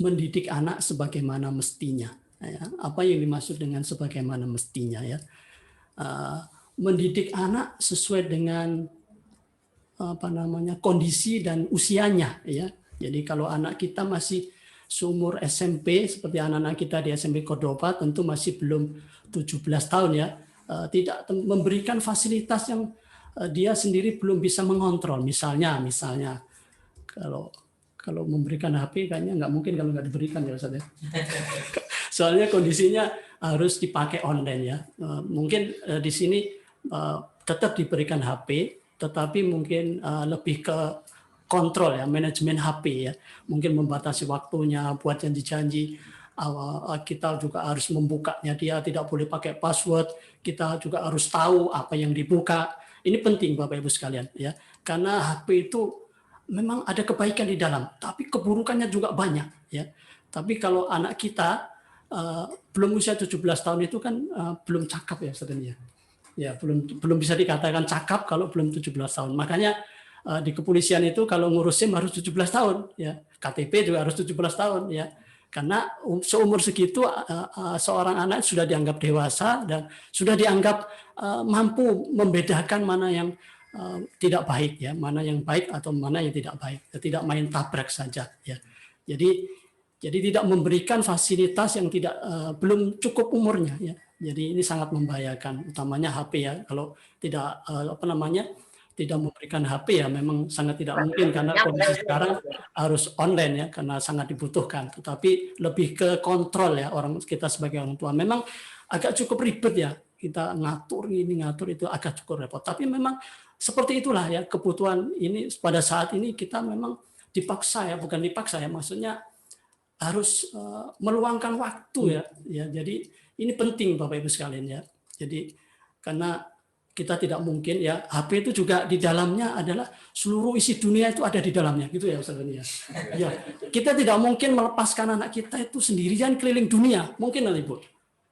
mendidik anak sebagaimana mestinya. Ya. Apa yang dimaksud dengan sebagaimana mestinya? Ya. Mendidik anak sesuai dengan kondisi dan usianya. Ya. Jadi kalau anak kita masih seumur SMP seperti anak-anak kita di SMP Cordoba tentu masih belum 17 tahun ya, tidak memberikan fasilitas yang dia sendiri belum bisa mengontrol. Misalnya kalau memberikan HP kayaknya nggak mungkin kalau nggak diberikan ya Ustaz ya. Soalnya kondisinya harus dipakai online ya. Mungkin di sini tetap diberikan HP, tetapi mungkin lebih ke kontrol ya, manajemen HP ya, mungkin membatasi waktunya buat janji-janji. Kita juga harus membukanya, dia tidak boleh pakai password, kita juga harus tahu apa yang dibuka. Ini penting Bapak Ibu sekalian ya, karena HP itu memang ada kebaikan di dalam, tapi keburukannya juga banyak ya. Tapi kalau anak kita belum usia 17 tahun itu kan belum cakap ya sebenarnya. Ya, belum bisa dikatakan cakap kalau belum 17 tahun. Makanya di kepolisian itu kalau ngurus SIM harus 17 tahun ya, KTP juga harus 17 tahun ya, karena seumur segitu seorang anak sudah dianggap dewasa dan sudah dianggap mampu membedakan mana yang tidak baik ya, mana yang baik atau mana yang tidak baik, tidak main tabrak saja ya. Jadi tidak memberikan fasilitas yang belum cukup umurnya ya. Jadi ini sangat membahayakan, utamanya HP ya. Kalau tidak tidak memberikan HP ya memang sangat tidak mungkin karena kondisi sekarang harus online ya, karena sangat dibutuhkan. Tetapi lebih ke kontrol ya, orang kita sebagai orang tua memang agak cukup ribet ya, kita ngatur ini ngatur itu agak cukup repot. Tapi memang seperti itulah ya kebutuhan ini pada saat ini, kita memang dipaksa ya, bukan dipaksa ya, maksudnya harus meluangkan waktu ya. Jadi ini penting Bapak Ibu sekalian ya. Jadi karena kita tidak mungkin ya, HP itu juga di dalamnya adalah seluruh isi dunia itu ada di dalamnya gitu ya Ustaz ya. Ya, kita tidak mungkin melepaskan anak kita itu sendirian keliling dunia, mungkin Ibu.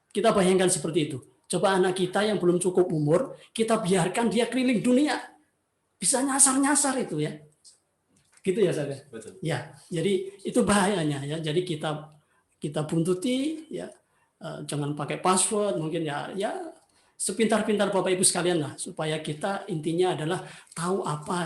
Kita bayangkan seperti itu. Coba anak kita yang belum cukup umur, kita biarkan dia keliling dunia, bisa nyasar-nyasar itu ya. Gitu ya Ustaz? Betul. Ya, jadi itu bahayanya ya. Jadi kita buntuti ya, jangan pakai password mungkin ya sepintar-pintar Bapak Ibu sekalian lah, supaya kita intinya adalah tahu apa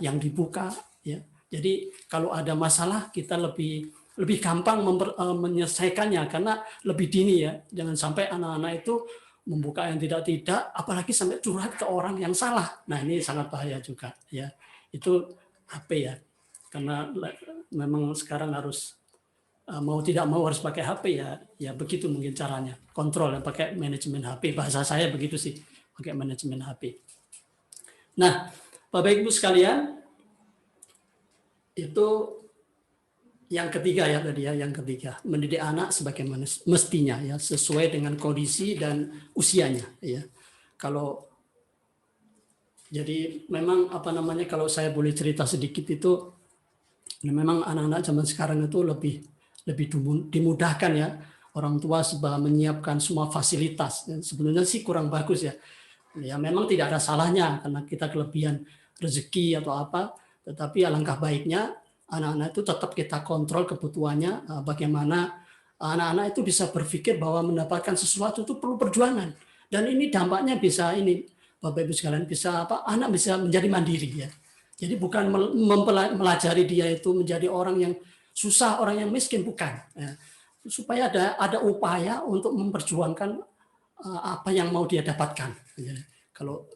yang dibuka ya. Jadi kalau ada masalah kita lebih gampang menyelesaikannya karena lebih dini ya. Jangan sampai anak-anak itu membuka yang tidak, apalagi sampai curhat ke orang yang salah. Nah, ini sangat bahaya juga ya. Itu HP ya. Karena memang sekarang harus mau tidak mau harus pakai HP ya begitu mungkin caranya. Kontrol ya, pakai manajemen HP. Bahasa saya begitu sih, pakai manajemen HP. Nah, Bapak Ibu sekalian, itu yang ketiga ya tadi ya, yang ketiga, mendidik anak sebagaimana mestinya ya, sesuai dengan kondisi dan usianya ya. Kalau jadi memang kalau saya boleh cerita sedikit itu, memang anak-anak zaman sekarang itu lebih dimudahkan ya, orang tua sudah menyiapkan semua fasilitas. Sebenarnya sih kurang bagus ya. Ya memang tidak ada salahnya karena kita kelebihan rezeki atau apa, tetapi alangkah baiknya anak-anak itu tetap kita kontrol kebutuhannya, bagaimana anak-anak itu bisa berpikir bahwa mendapatkan sesuatu itu perlu perjuangan. Dan ini dampaknya bisa ini, Bapak Ibu sekalian, bisa anak bisa menjadi mandiri ya. Jadi bukan melajari dia itu menjadi orang yang susah, orang yang miskin, bukan. Ya. Supaya ada upaya untuk memperjuangkan apa yang mau dia dapatkan. Ya. Kalau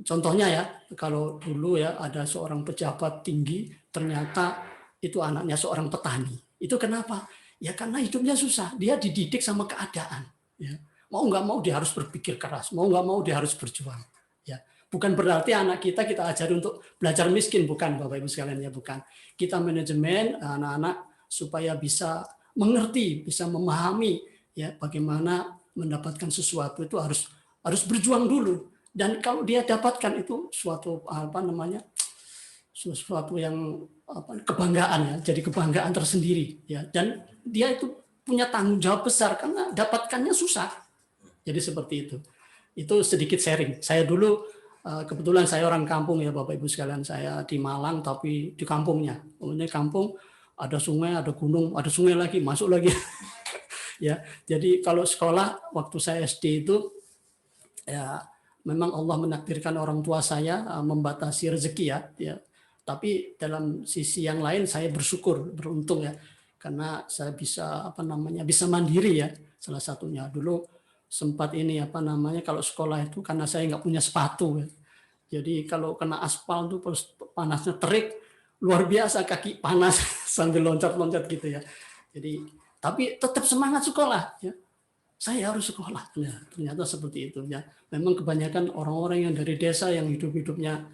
contohnya ya, kalau dulu ya ada seorang pejabat tinggi, ternyata itu anaknya seorang petani. Itu kenapa? Ya karena hidupnya susah. Dia dididik sama keadaan. Ya. Mau nggak mau dia harus berpikir keras. Mau nggak mau dia harus berjuang. Ya. Bukan berarti anak kita ajari untuk belajar miskin. Bukan Bapak Ibu sekalian ya, bukan. Kita manajemen anak-anak supaya bisa mengerti, bisa memahami ya bagaimana mendapatkan sesuatu itu harus berjuang dulu. Dan kalau dia dapatkan itu suatu sesuatu yang kebanggaan ya, jadi kebanggaan tersendiri ya, dan dia itu punya tanggung jawab besar karena dapatkannya susah. Jadi seperti itu. Itu sedikit sharing. Saya dulu kebetulan saya orang kampung ya Bapak Ibu sekalian, saya di Malang tapi di kampungnya. Ini kampung ada sungai, ada gunung, ada sungai lagi, masuk lagi. Ya, jadi kalau sekolah waktu saya SD itu ya memang Allah menakdirkan orang tua saya membatasi rezeki ya. Tapi dalam sisi yang lain saya bersyukur, beruntung ya, karena saya bisa bisa mandiri ya. Salah satunya dulu sempat ini kalau sekolah itu karena saya nggak punya sepatu ya. Jadi kalau kena aspal tuh panasnya terik luar biasa, kaki panas sambil loncat-loncat gitu ya. Jadi tapi tetap semangat sekolah ya. Saya harus sekolah. Ya, ternyata seperti itu ya. Memang kebanyakan orang-orang yang dari desa yang hidup-hidupnya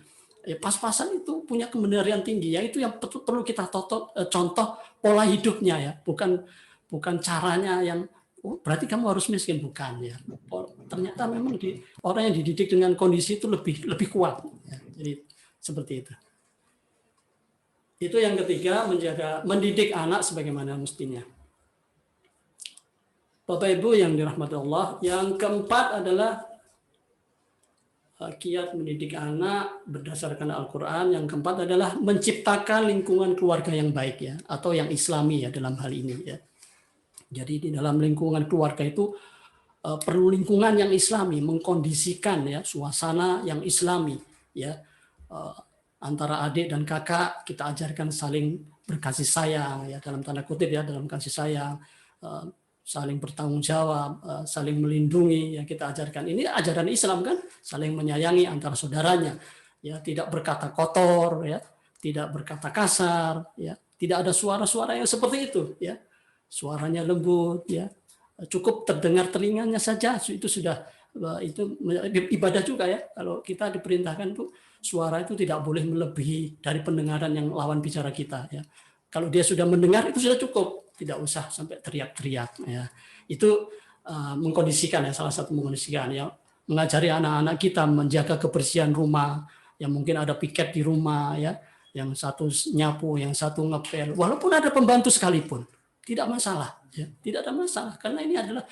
pas-pasan itu punya kemandirian tinggi. Ya itu yang perlu kita contoh pola hidupnya ya. Bukan caranya yang berarti kamu harus miskin, bukan ya. Ternyata memang orang yang dididik dengan kondisi itu lebih kuat. Ya. Jadi seperti itu. Itu yang ketiga, mendidik anak sebagaimana mestinya. Bapak Ibu yang dirahmati Allah, yang keempat adalah kiat mendidik anak berdasarkan Al-Quran. Yang keempat adalah menciptakan lingkungan keluarga yang baik ya, atau yang Islami ya dalam hal ini ya. Jadi di dalam lingkungan keluarga itu perlu lingkungan yang Islami, mengkondisikan ya suasana yang Islami ya. Antara adik dan kakak kita ajarkan saling berkasih sayang ya, dalam tanda kutip ya, dalam kasih sayang. Saling bertanggung jawab, saling melindungi yang kita ajarkan. Ini ajaran Islam kan, saling menyayangi antara saudaranya, ya tidak berkata kotor, ya tidak berkata kasar, ya tidak ada suara-suara yang seperti itu, ya suaranya lembut, ya cukup terdengar telinganya saja itu sudah itu ibadah juga ya. Kalau kita diperintahkan tuh suara itu tidak boleh melebihi dari pendengaran yang lawan bicara kita, ya. Kalau dia sudah mendengar itu sudah cukup. Tidak usah sampai teriak-teriak ya. Itu mengkondisikan ya, salah satu mengkondisikan ya, mengajari anak-anak kita menjaga kebersihan rumah, yang mungkin ada piket di rumah ya, yang satu nyapu, yang satu ngepel, walaupun ada pembantu sekalipun tidak masalah ya, tidak ada masalah karena ini adalah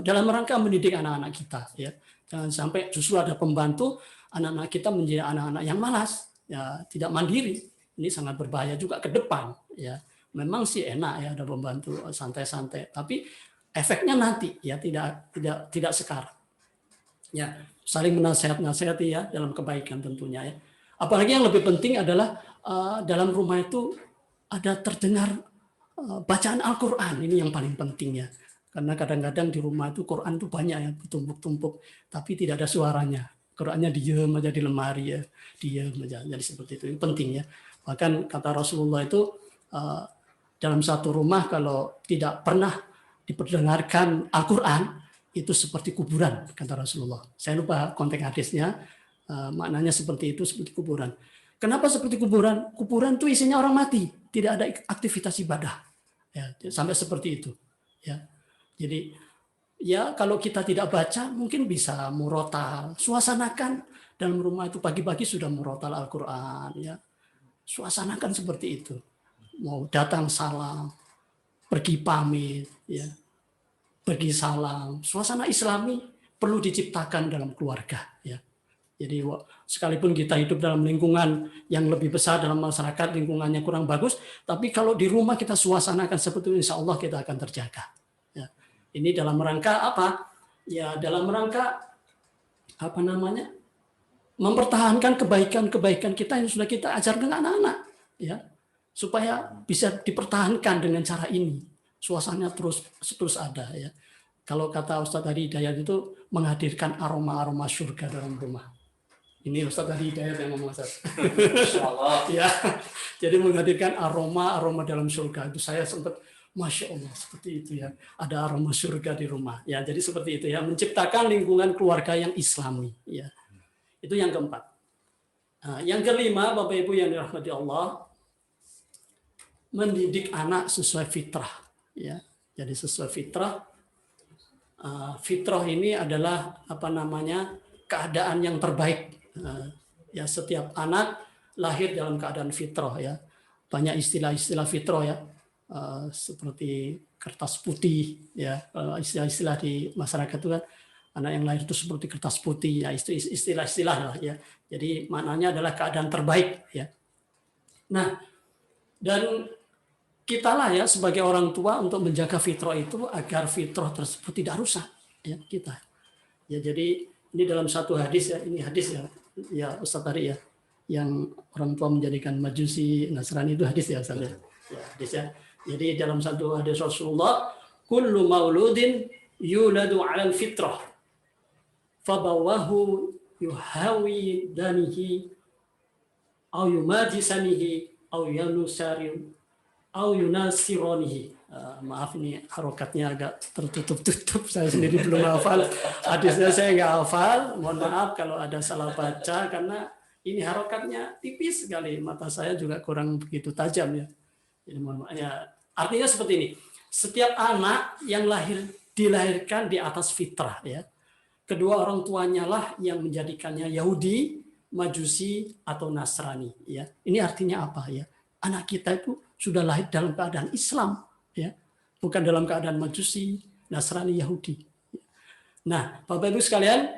dalam rangka mendidik anak-anak kita ya. Jangan sampai justru ada pembantu, anak-anak kita menjadi anak-anak yang malas ya, tidak mandiri Ini sangat berbahaya juga ke depan, ya. Memang sih enak ya ada pembantu santai-santai, tapi efeknya nanti ya tidak sekarang. Ya, saling menasehati ya dalam kebaikan tentunya ya. Apalagi yang lebih penting adalah dalam rumah itu ada terdengar bacaan Al-Qur'an, ini yang paling penting ya. Karena kadang-kadang di rumah itu Quran itu banyak ya, bertumpuk-tumpuk, tapi tidak ada suaranya. Qurannya diam aja di lemari ya, diam aja. Jadi seperti itu, ini penting ya. Bahkan kata Rasulullah itu dalam satu rumah kalau tidak pernah diperdengarkan Al-Quran, itu seperti kuburan, kata Rasulullah. Saya lupa konteks hadisnya, maknanya seperti itu, seperti kuburan. Kenapa seperti kuburan? Kuburan itu isinya orang mati, tidak ada aktivitas ibadah. Ya, sampai seperti itu. Ya. Jadi ya kalau kita tidak baca, mungkin bisa murotal, suasanakan dalam rumah itu pagi-pagi sudah murotal Al-Quran. Ya. Suasanakan seperti itu. Mau datang salam, pergi pamit, ya, pergi salam. Suasana Islami perlu diciptakan dalam keluarga. Ya. Jadi sekalipun kita hidup dalam lingkungan yang lebih besar dalam masyarakat, lingkungannya kurang bagus, tapi kalau di rumah kita suasanakan seperti itu, insya Allah kita akan terjaga. Ya. Ini dalam rangka apa? Ya dalam rangka apa namanya? Mempertahankan kebaikan-kebaikan kita yang sudah kita ajarkan ke anak-anak. Ya. Supaya bisa dipertahankan dengan cara ini, suasananya terus ada ya. Kalau kata Ustadz Hadi Hidayat itu menghadirkan aroma-aroma surga dalam rumah. Ini Ustadz Hadi Hidayat yang ngomong Ustadz. Ya, jadi menghadirkan aroma-aroma dalam surga itu saya sempat Masya Allah seperti itu ya. Ada aroma surga di rumah. Ya, jadi seperti itu ya, menciptakan lingkungan keluarga yang Islami. Ya, itu yang keempat. Nah, yang kelima, Bapak Ibu yang dirahmati Allah, mendidik anak sesuai fitrah, ya. Jadi sesuai fitrah. Fitrah ini adalah apa namanya keadaan yang terbaik. Ya setiap anak lahir dalam keadaan fitrah, ya. Banyak istilah-istilah fitrah ya, seperti kertas putih, ya. Istilah-istilah di masyarakat itu kan anak yang lahir itu seperti kertas putih, ya. Istilah-istilah lah, ya. Jadi maknanya adalah keadaan terbaik, ya. Nah, dan kitalah ya sebagai orang tua untuk menjaga fitrah itu agar fitrah tersebut tidak rusak ya kita. Ya jadi ini dalam satu hadis ya, ini hadis ya Ustaz tadi ya, yang orang tua menjadikan Majusi Nasrani itu hadis ya Ustaz ya. Ya hadis ya. Jadi dalam satu hadis Rasulullah, kullu mauludin yuladu 'alal fitrah fabawahu yuhawi danihi au yumajisanihi au yanusariu au yunasironihi. Maaf ini harokatnya agak tertutup-tutup, saya sendiri belum hafal hadisnya, saya nggak hafal, mohon maaf kalau ada salah baca karena ini harokatnya tipis sekali, mata saya juga kurang begitu tajam ya. Jadi mohon maaf ya. Artinya seperti ini, setiap anak yang dilahirkan di atas fitrah ya, kedua orang tuanya lah yang menjadikannya Yahudi, Majusi atau Nasrani ya. Ini artinya apa ya? Anak kita itu sudah lahir dalam keadaan Islam, ya, bukan dalam keadaan Majusi, Nasrani, Yahudi. Nah, Bapak Ibu sekalian,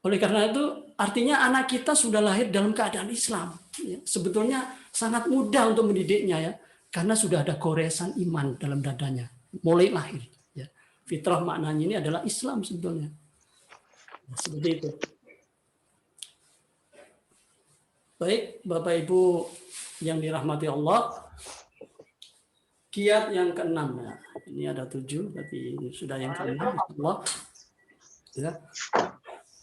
oleh karena itu artinya anak kita sudah lahir dalam keadaan Islam. Ya. Sebetulnya sangat mudah untuk mendidiknya ya, karena sudah ada goresan iman dalam dadanya, mulai lahir. Ya. Fitrah maknanya ini adalah Islam sebetulnya. Seperti itu. Baik, Bapak Ibu yang dirahmati Allah, kiat yang keenam ya. Ini ada 7, tapi ini sudah yang keenam. Allah. Ya.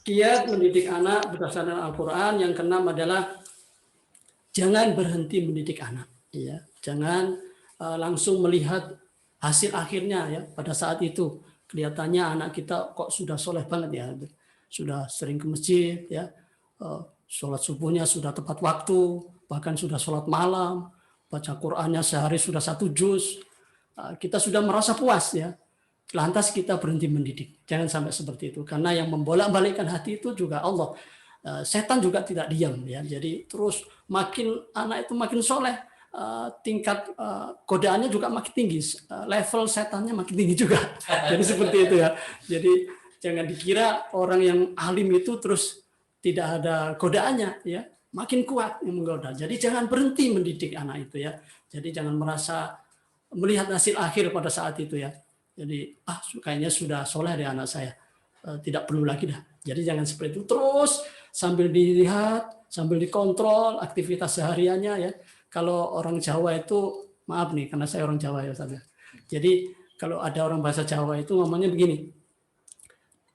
Kiat mendidik anak berdasarkan Al-Quran yang keenam adalah jangan berhenti mendidik anak. Ya. Jangan langsung melihat hasil akhirnya ya. Pada saat itu kelihatannya anak kita kok sudah soleh banget ya, sudah sering ke masjid ya, sholat subuhnya sudah tepat waktu, bahkan sudah sholat malam, baca Qur'annya sehari sudah 1 juz, kita sudah merasa puas ya. Lantas kita berhenti mendidik. Jangan sampai seperti itu, karena yang membolak-balikkan hati itu juga Allah. Setan juga tidak diam ya. Jadi terus makin anak itu makin soleh, tingkat godaannya juga makin tinggi, level setannya makin tinggi juga. Jadi seperti itu ya. Jadi jangan dikira orang yang alim itu terus tidak ada godaannya ya. makin kuat yang menggoda. Jadi jangan berhenti mendidik anak itu ya. Jadi jangan merasa melihat hasil akhir pada saat itu ya. Jadi kayaknya sudah soleh deh anak saya, tidak perlu lagi dah. Jadi jangan seperti itu, terus sambil dilihat, sambil dikontrol aktivitas sehariannya ya. Kalau orang Jawa itu, maaf nih karena saya orang Jawa ya Ustaz. Jadi kalau ada orang bahasa Jawa itu ngomongnya begini,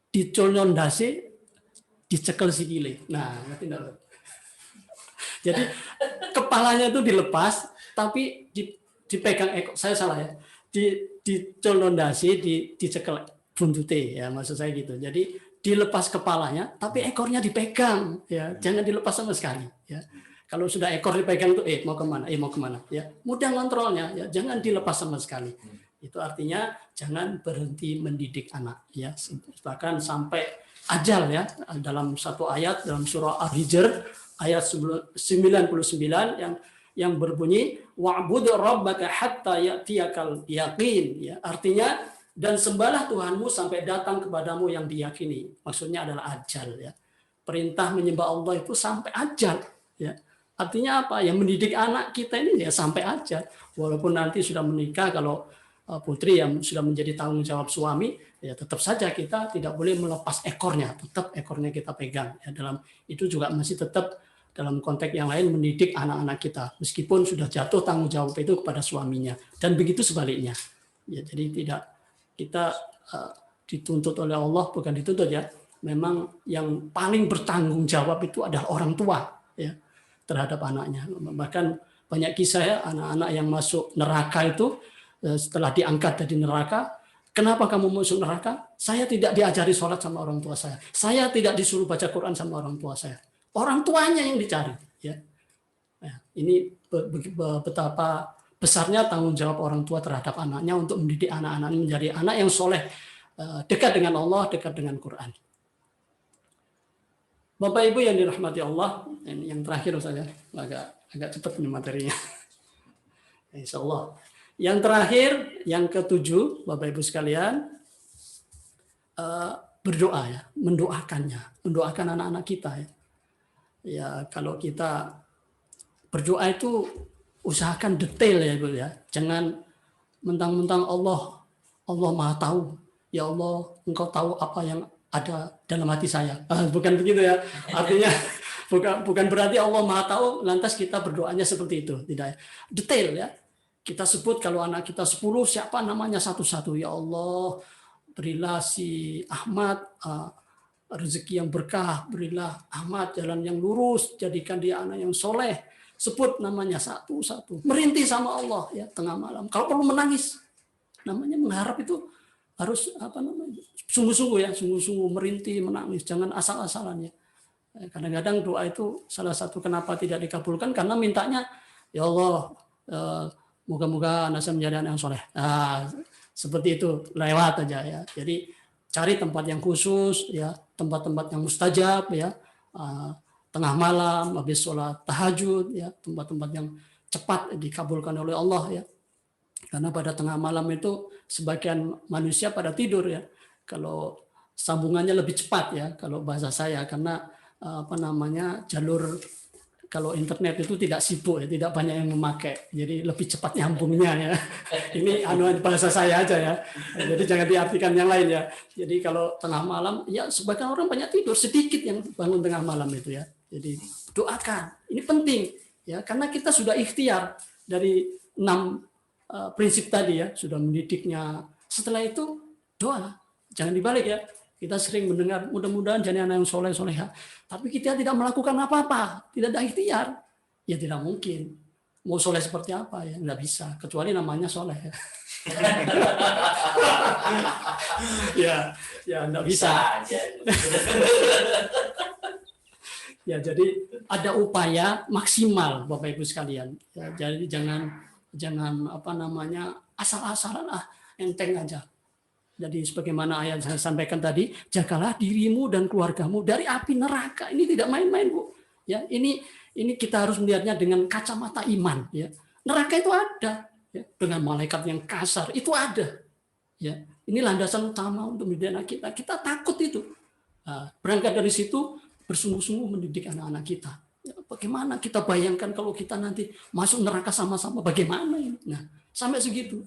dicolondasi, dicekel sikile. Nah, ngerti enggak? Jadi kepalanya itu dilepas, tapi dipegang ekor. Saya salah ya. Dicolondasi, dicekel buntute ya, maksud saya gitu. Jadi dilepas kepalanya, tapi ekornya dipegang ya. Jangan dilepas sama sekali ya. Kalau sudah ekor dipegang itu mau kemana? Mau kemana? Ya, mudah kontrolnya ya. Jangan dilepas sama sekali. Itu artinya jangan berhenti mendidik anak ya. Bahkan sampai ajal ya. Dalam satu ayat dalam surah Al-Hijr ayat 99 yang berbunyi wa'bud rabbaka hatta ya'tiyakal yaqin ya. Artinya dan sembahlah Tuhanmu sampai datang kepadamu yang diyakini. Maksudnya adalah ajal ya. Perintah menyembah Allah itu sampai ajal ya. Artinya apa? Ya mendidik anak kita ini ya sampai ajal. Walaupun nanti sudah menikah, kalau putri yang sudah menjadi tanggung jawab suami, ya tetap saja kita tidak boleh melepas ekornya, tetap ekornya kita pegang. Ya, dalam itu juga masih tetap dalam konteks yang lain mendidik anak-anak kita, meskipun sudah jatuh tanggung jawab itu kepada suaminya, dan begitu sebaliknya. Ya, jadi tidak kita dituntut oleh Allah, bukan dituntut ya. Memang yang paling bertanggung jawab itu adalah orang tua ya terhadap anaknya. Bahkan banyak kisah ya anak-anak yang masuk neraka itu setelah diangkat dari neraka, kenapa kamu masuk neraka? Saya tidak diajari sholat sama orang tua saya. Saya tidak disuruh baca Quran sama orang tua saya. Orang tuanya yang dicari. Ya. Nah, ini betapa besarnya tanggung jawab orang tua terhadap anaknya untuk mendidik anak-anak menjadi anak yang soleh, dekat dengan Allah, dekat dengan Quran. Bapak Ibu yang dirahmati Allah, yang terakhir saya agak cepat ini materinya. Insya Allah. Yang terakhir, yang ketujuh, Bapak Ibu sekalian, berdoa ya, mendoakan anak-anak kita ya. Ya kalau kita berdoa itu usahakan detail ya Ibu ya, jangan mentang-mentang Allah Maha tahu, ya Allah Engkau tahu apa yang ada dalam hati saya. Bukan begitu ya, artinya bukan berarti Allah Maha tahu lantas kita berdoanya seperti itu, tidak. Detail ya. Kita sebut kalau anak kita 10, siapa namanya satu-satu. Ya Allah, berilah si Ahmad rezeki yang berkah, berilah Ahmad jalan yang lurus, jadikan dia anak yang soleh. Sebut namanya satu-satu. Merintih sama Allah ya tengah malam. Kalau perlu menangis, namanya mengharap itu harus sungguh-sungguh ya, sungguh-sungguh merintih, menangis, jangan asal-asalan ya. Kadang-kadang doa itu salah satu kenapa tidak dikabulkan karena mintanya ya Allah, moga-moga anak saya menjadi anak yang soleh. Nah, seperti itu lewat aja ya. Jadi cari tempat yang khusus ya, tempat-tempat yang mustajab ya, tengah malam habis sholat tahajud ya, tempat-tempat yang cepat dikabulkan oleh Allah ya. Karena pada tengah malam itu sebagian manusia pada tidur ya. Kalau sambungannya lebih cepat ya, kalau bahasa saya, karena jalur kalau internet itu tidak sibuk ya, tidak banyak yang memakai, jadi lebih cepat nyambungnya ya. Ini bahasa saya aja ya, jadi jangan diartikan yang lain ya. Jadi kalau tengah malam ya sebagian orang banyak tidur, sedikit yang bangun tengah malam itu ya. Jadi doakan, ini penting ya, karena kita sudah ikhtiar dari 6 prinsip tadi ya, sudah mendidiknya. Setelah itu doa, jangan dibalik ya. Kita sering mendengar mudah-mudahan jadi anak yang soleh-soleha, tapi kita tidak melakukan apa-apa, tidak ada ikhtiar, ya tidak mungkin. Mau soleh seperti apa ya, nggak bisa, kecuali namanya soleh. Ya nggak bisa. Ya jadi ada upaya maksimal Bapak Ibu sekalian. Ya, jadi jangan asal-asalan enteng aja. Jadi sebagaimana ayat saya sampaikan tadi, jagalah dirimu dan keluargamu dari api neraka. Ini tidak main-main, Bu. Ya, ini kita harus melihatnya dengan kacamata iman, ya. Neraka itu ada, ya, dengan malaikat yang kasar, itu ada. Ya, ini landasan utama untuk mendidik anak kita. Kita takut itu. Nah, berangkat dari situ bersungguh-sungguh mendidik anak-anak kita. Ya, Bagaimana kita bayangkan kalau kita nanti masuk neraka sama-sama, bagaimana ini? Nah, sampai segitu.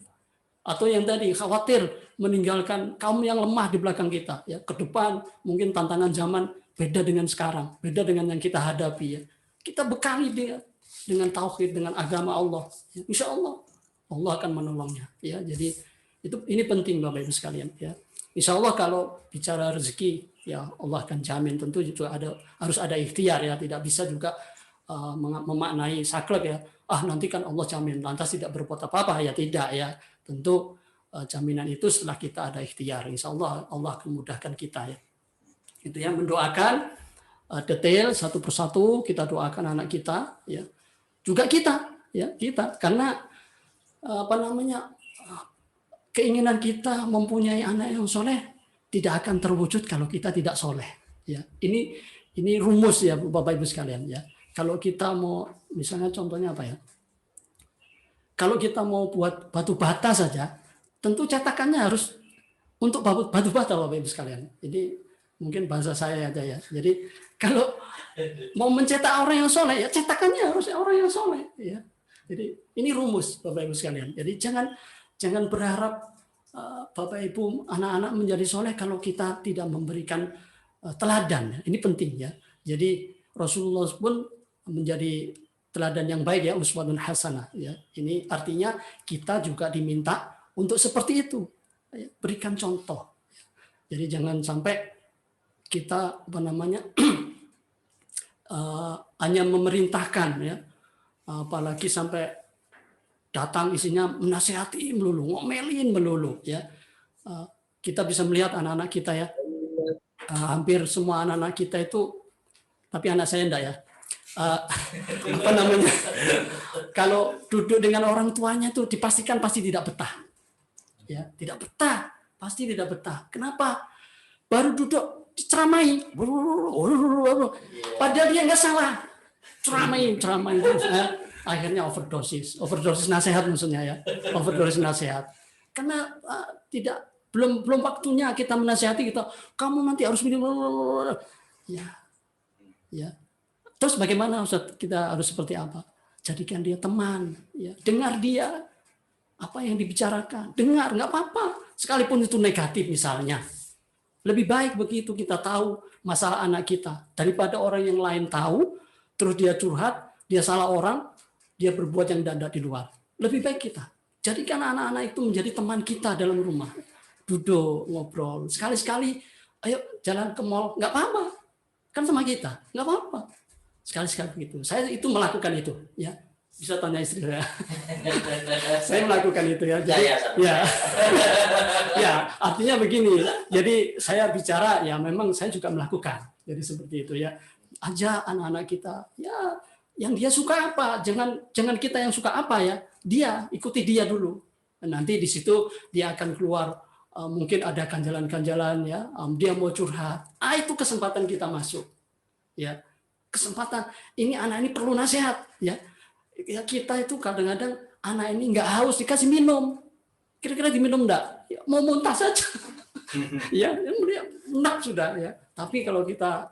Atau yang tadi khawatir meninggalkan kaum yang lemah di belakang kita, ya, ke depan mungkin tantangan zaman beda dengan sekarang, beda dengan yang kita hadapi, ya. Kita bekali dia dengan tauhid, dengan agama Allah, ya. Insya Allah Allah akan menolongnya, ya. Jadi ini penting Bapak Ibu sekalian, ya. Insya Allah kalau bicara rezeki, ya Allah akan jamin. Tentu juga harus ada ikhtiar, ya. Tidak bisa juga memaknai saklek, ya. Nanti kan Allah jamin, lantas tidak berbuat apa-apa, ya tidak, ya. Tentu jaminan itu setelah kita ada ikhtiar. Insya Allah Allah akan mudahkan kita, ya. Itu yang mendoakan detail satu persatu, kita doakan anak kita, ya. Juga kita, ya, kita, karena keinginan kita mempunyai anak yang soleh tidak akan terwujud kalau kita tidak soleh, ya. Ini rumus, ya Bapak Ibu sekalian, ya. Kalau kita mau, misalnya contohnya apa, ya? Kalau kita mau buat batu bata saja, tentu cetakannya harus untuk batu bata Bapak Ibu sekalian. Jadi mungkin bahasa saya aja, ya. Jadi kalau mau mencetak orang yang soleh, ya cetakannya harus orang yang soleh, ya. Jadi ini rumus Bapak Ibu sekalian. Jadi jangan berharap Bapak Ibu anak-anak menjadi soleh kalau kita tidak memberikan teladan. Ini penting, ya. Jadi Rasulullah pun menjadi teladan yang baik, ya, uswatun hasanah, ya. Ini artinya kita juga diminta untuk seperti itu, ya, berikan contoh. Jadi jangan sampai kita hanya memerintahkan, ya, apalagi sampai datang isinya menasihati melulu, ngomelin melulu, ya. Kita bisa melihat anak-anak kita, ya, hampir semua anak-anak kita itu, tapi anak saya enggak, ya. Kalau duduk dengan orang tuanya tuh dipastikan pasti tidak betah, ya, tidak betah, pasti tidak betah. Kenapa? Baru duduk diceramai, padahal dia nggak salah, ceramai terus, ya. Akhirnya overdosis nasihat, maksudnya, ya, overdosis nasihat. Karena belum waktunya kita menasihati, kita, kamu nanti harus minum, ya. Terus bagaimana Ustaz? Kita harus seperti apa? Jadikan dia teman, ya. Dengar dia apa yang dibicarakan, dengar, nggak apa-apa. Sekalipun itu negatif misalnya, lebih baik begitu kita tahu masalah anak kita daripada orang yang lain tahu, terus dia curhat, dia salah orang, dia berbuat yang tidak di luar. Lebih baik kita jadikan anak-anak itu menjadi teman kita dalam rumah, duduk ngobrol, sekali-sekali, ayo jalan ke mall, nggak apa-apa, kan sama kita, nggak apa-apa. Sekali-sekali begitu. Saya itu melakukan itu, ya. Bisa tanya istri saya. Saya melakukan itu, ya. Jadi, ya, artinya begini. Jadi saya bicara, ya memang saya juga melakukan. Jadi seperti itu, ya. Ajak anak-anak kita, ya, yang dia suka apa. Jangan kita yang suka apa, ya. Dia, ikuti dia dulu. Nanti di situ dia akan keluar, mungkin ada ganjalan-ganjalan, ya. Dia mau curhat. Itu kesempatan kita masuk, ya. Kesempatan ini, anak ini perlu nasihat, ya. Ya, kita itu kadang-kadang anak ini nggak haus dikasih minum, kira-kira diminum enggak, ya, mau muntah saja. Ya, enak sudah, ya. Tapi kalau kita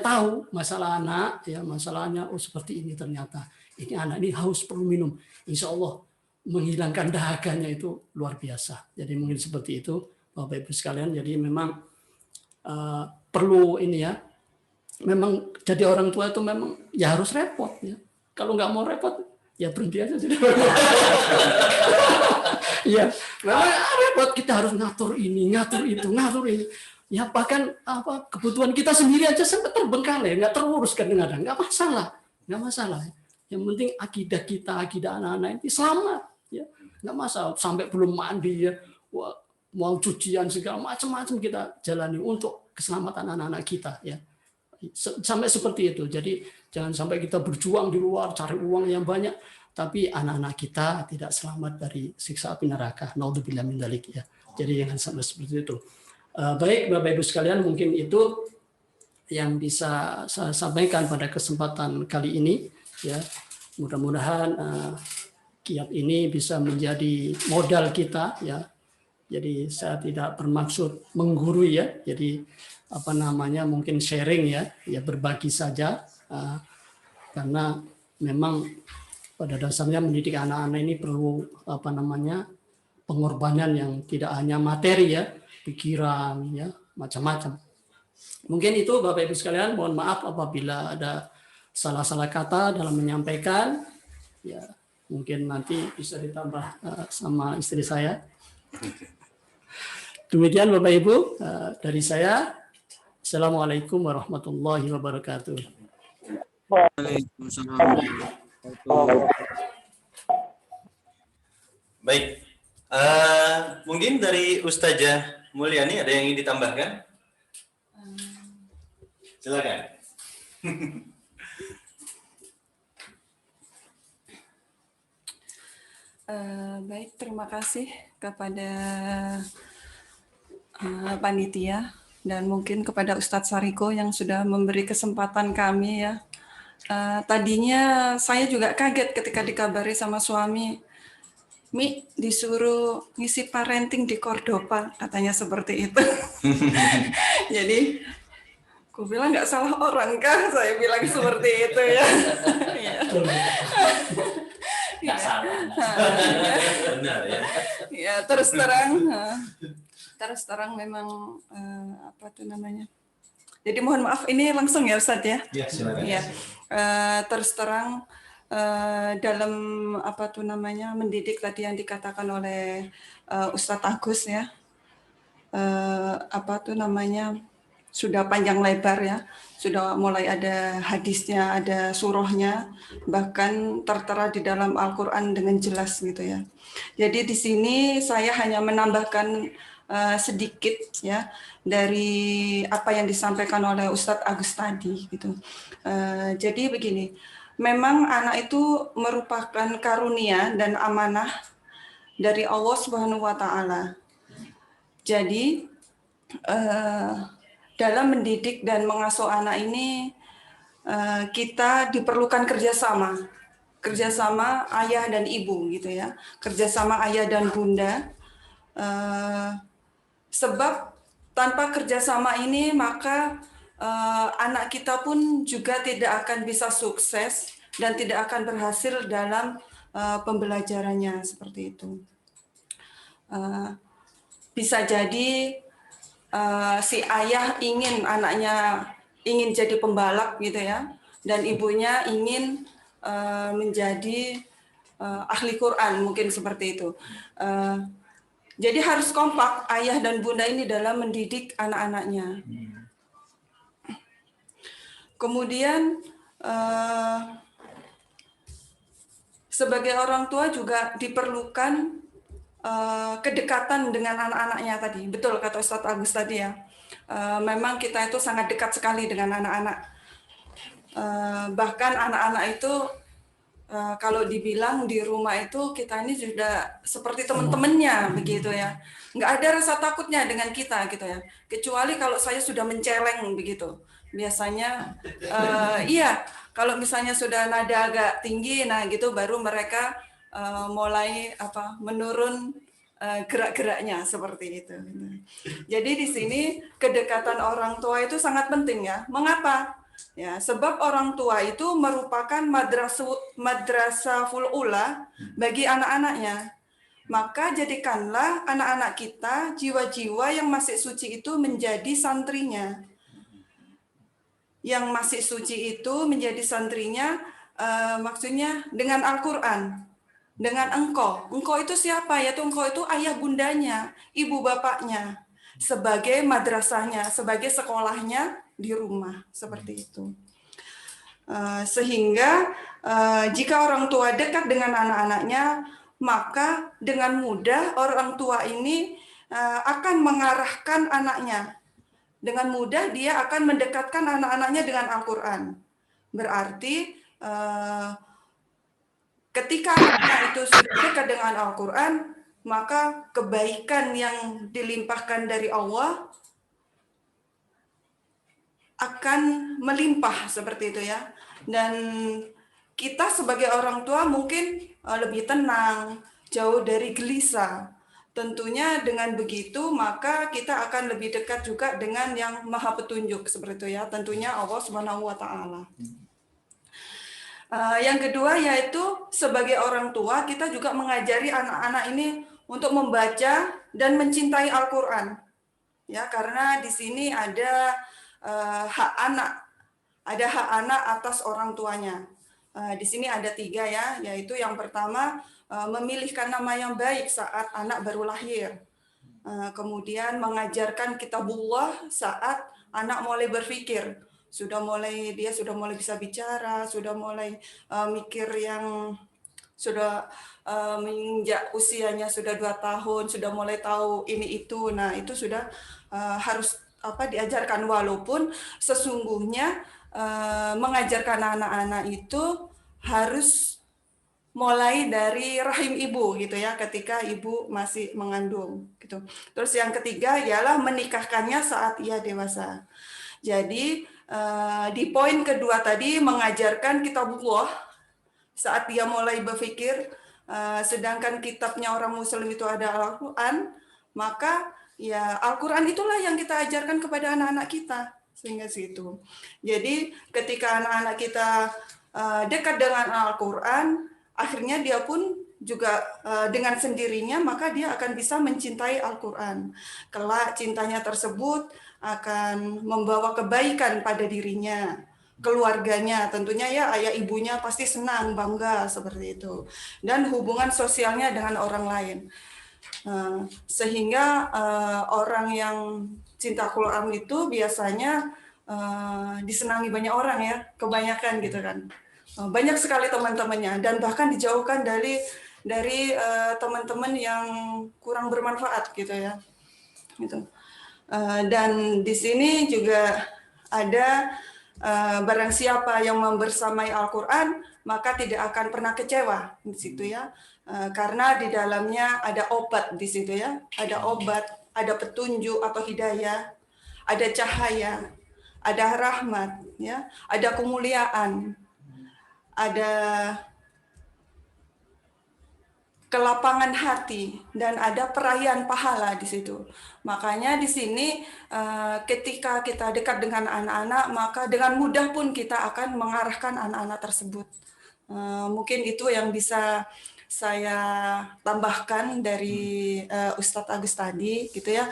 tahu masalah anak, ya, masalahnya, seperti ini, ternyata ini anak ini haus perlu minum, insya Allah menghilangkan dahaganya itu luar biasa. Jadi mungkin seperti itu Bapak Ibu sekalian. Jadi memang perlu ini, ya. Memang jadi orang tua itu memang ya harus repot, ya. Kalau nggak mau repot, ya berhenti aja jadi. Ya, memang repot, kita harus ngatur ini, ngatur itu, ngatur ini. Ya bahkan kebutuhan kita sendiri aja sampai terbengkalai, nggak terurus kadang-kadang, nggak masalah. Yang penting akidah kita, akidah anak-anak ini selamat, ya, nggak masalah. Sampai belum mandi, ya, mau cucian segala macam-macam kita jalani untuk keselamatan anak-anak kita, ya. Sampai seperti itu. Jadi jangan sampai kita berjuang di luar cari uang yang banyak, tapi anak-anak kita tidak selamat dari siksa api neraka. Naudzubillah min dzalik, ya. Jadi jangan sampai seperti itu. Baik Bapak Ibu sekalian, mungkin itu yang bisa saya sampaikan pada kesempatan kali ini, ya. Mudah-mudahan kiat ini bisa menjadi modal kita, ya. Jadi saya tidak bermaksud menggurui, ya. Jadi mungkin sharing, ya berbagi saja. karena memang pada dasarnya mendidik anak-anak ini perlu pengorbanan yang tidak hanya materi ya, pikiran ya, macam-macam. Mungkin itu Bapak Ibu sekalian, mohon maaf apabila ada salah-salah kata dalam menyampaikan. Ya, mungkin nanti bisa ditambah sama istri saya. Demikian Bapak Ibu dari saya. Assalamualaikum warahmatullahi wabarakatuh. Waalaikumsalam. Baik, mungkin dari Ustazah Mulyani ada yang ingin ditambahkan? Silakan. Baik, terima kasih kepada panitia dan mungkin kepada Ustadz Sariko yang sudah memberi kesempatan kami ya. Tadinya saya juga kaget ketika dikabari sama suami, Mi disuruh ngisi parenting di Cordoba, katanya seperti itu. Jadi, aku bilang nggak salah orang kah? Saya bilang seperti itu ya. Nggak salah. Benar ya. Ya terus terang memang Jadi mohon maaf ini langsung ya Ustadz ya. Ya, silakan. Ya, terus terang dalam mendidik tadi yang dikatakan oleh Ustadz Agus ya, sudah panjang lebar ya, sudah mulai ada hadisnya, ada surahnya, bahkan tertera di dalam Al-Quran dengan jelas gitu ya. Jadi di sini saya hanya menambahkan sedikit ya dari apa yang disampaikan oleh Ustadz Agus tadi gitu. Jadi begini, memang anak itu merupakan karunia dan amanah dari Allah Subhanahu wa Ta'ala. Jadi dalam mendidik dan mengasuh anak ini kita diperlukan kerjasama ayah dan ibu gitu ya, kerjasama ayah dan bunda. Sebab tanpa kerjasama ini maka anak kita pun juga tidak akan bisa sukses dan tidak akan berhasil dalam pembelajarannya seperti itu. Bisa jadi si ayah ingin anaknya ingin jadi pembalap gitu ya, dan ibunya ingin menjadi ahli Quran mungkin seperti itu. Jadi harus kompak ayah dan bunda ini dalam mendidik anak-anaknya. Kemudian sebagai orang tua juga diperlukan kedekatan dengan anak-anaknya tadi. Betul kata Ustadz Agus tadi ya. Memang kita itu sangat dekat sekali dengan anak-anak. Bahkan anak-anak itu kalau dibilang di rumah itu kita ini sudah seperti teman-temannya begitu ya. Nggak ada rasa takutnya dengan kita gitu ya. Kecuali kalau saya sudah menceleng begitu. Biasanya iya, kalau misalnya sudah nada agak tinggi, nah gitu baru mereka mulai menurun gerak-geraknya seperti itu. Jadi di sini kedekatan orang tua itu sangat penting ya. Mengapa? Ya, sebab orang tua itu merupakan madrasahul ula bagi anak-anaknya. Maka jadikanlah anak-anak kita, jiwa-jiwa yang masih suci itu menjadi santrinya. Yang masih suci itu menjadi santrinya, maksudnya dengan Al-Quran. Dengan engkau. Engkau itu siapa? Yaitu engkau itu ayah bundanya, ibu bapaknya. Sebagai madrasahnya, sebagai sekolahnya di rumah, seperti itu. Sehingga jika orang tua dekat dengan anak-anaknya, maka dengan mudah orang tua ini akan mengarahkan anaknya. Dengan mudah dia akan mendekatkan anak-anaknya dengan Al-Quran. Berarti ketika anak itu sudah dekat dengan Al-Quran, maka kebaikan yang dilimpahkan dari Allah akan melimpah seperti itu ya. Dan kita sebagai orang tua mungkin lebih tenang, jauh dari gelisah. Tentunya dengan begitu maka kita akan lebih dekat juga dengan yang Maha Petunjuk seperti itu ya. Tentunya Allah Subhanahu wa Ta'ala. Yang kedua yaitu sebagai orang tua kita juga mengajari anak-anak ini untuk membaca dan mencintai Al-Quran. Ya, karena di sini ada hak anak, atas orang tuanya. Di sini ada 3 ya, yaitu yang pertama memilihkan nama yang baik saat anak baru lahir. Kemudian mengajarkan kitabullah saat anak mulai berpikir. Dia sudah mulai bisa bicara, sudah mulai mikir yang sudah menginjak usianya sudah 2 tahun, sudah mulai tahu ini itu. Nah, itu sudah harus diajarkan, walaupun sesungguhnya mengajarkan anak-anak itu harus mulai dari rahim ibu gitu ya, ketika ibu masih mengandung gitu. Terus yang ketiga ialah menikahkannya saat ia dewasa. Jadi di poin kedua tadi mengajarkan kitabullah saat dia mulai berpikir, sedangkan kitabnya orang muslim itu ada Al-Quran, maka ya Al-Quran itulah yang kita ajarkan kepada anak-anak kita, sehingga situ. Jadi ketika anak-anak kita dekat dengan Al-Quran, akhirnya dia pun juga dengan sendirinya maka dia akan bisa mencintai Al-Quran. Kelak cintanya tersebut akan membawa kebaikan pada dirinya, keluarganya, tentunya ya ayah ibunya pasti senang, bangga seperti itu. Dan hubungan sosialnya dengan orang lain. Sehingga orang yang cinta Quran itu biasanya disenangi banyak orang ya, kebanyakan gitu kan. Banyak sekali teman-temannya, dan bahkan dijauhkan dari teman-teman yang kurang bermanfaat gitu ya. Gitu. Dan di sini juga ada barang siapa yang membersamai Al-Quran maka tidak akan pernah kecewa di situ ya, karena di dalamnya ada obat di situ ya, ada obat, ada petunjuk atau hidayah, ada cahaya, ada rahmat ya, ada kemuliaan, ada kelapangan hati, dan ada perayaan pahala di situ. Makanya di sini ketika kita dekat dengan anak-anak, maka dengan mudah pun kita akan mengarahkan anak-anak tersebut. Mungkin itu yang bisa saya tambahkan dari Ustadz Agus tadi, gitu ya.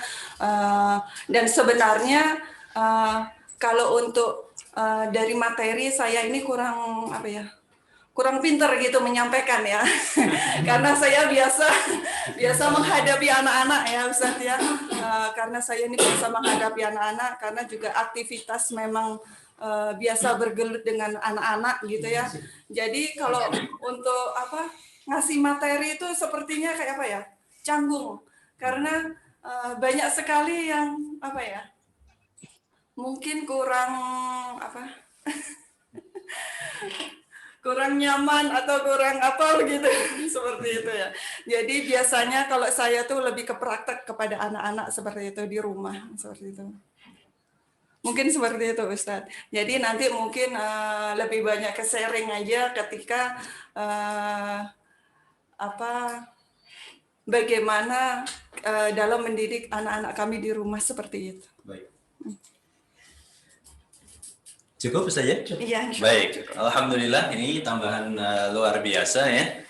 Dan sebenarnya kalau untuk dari materi saya ini kurang pinter gitu menyampaikan ya, karena saya biasa menghadapi anak-anak ya Ustadz ya, karena saya ini biasa menghadapi anak-anak, karena juga aktivitas memang biasa bergelut dengan anak-anak gitu ya. Jadi kalau untuk ngasih materi itu sepertinya kayak canggung, karena banyak sekali yang mungkin kurang kurang nyaman atau kurang gitu seperti itu ya. Jadi biasanya kalau saya tuh lebih ke praktek kepada anak-anak seperti itu di rumah, seperti itu. Mungkin seperti itu Ustadz. Jadi nanti mungkin lebih banyak ke sharing aja ketika bagaimana dalam mendidik anak-anak kami di rumah seperti itu. Baik. Cukup saja? Iya. Baik, alhamdulillah ini tambahan luar biasa ya.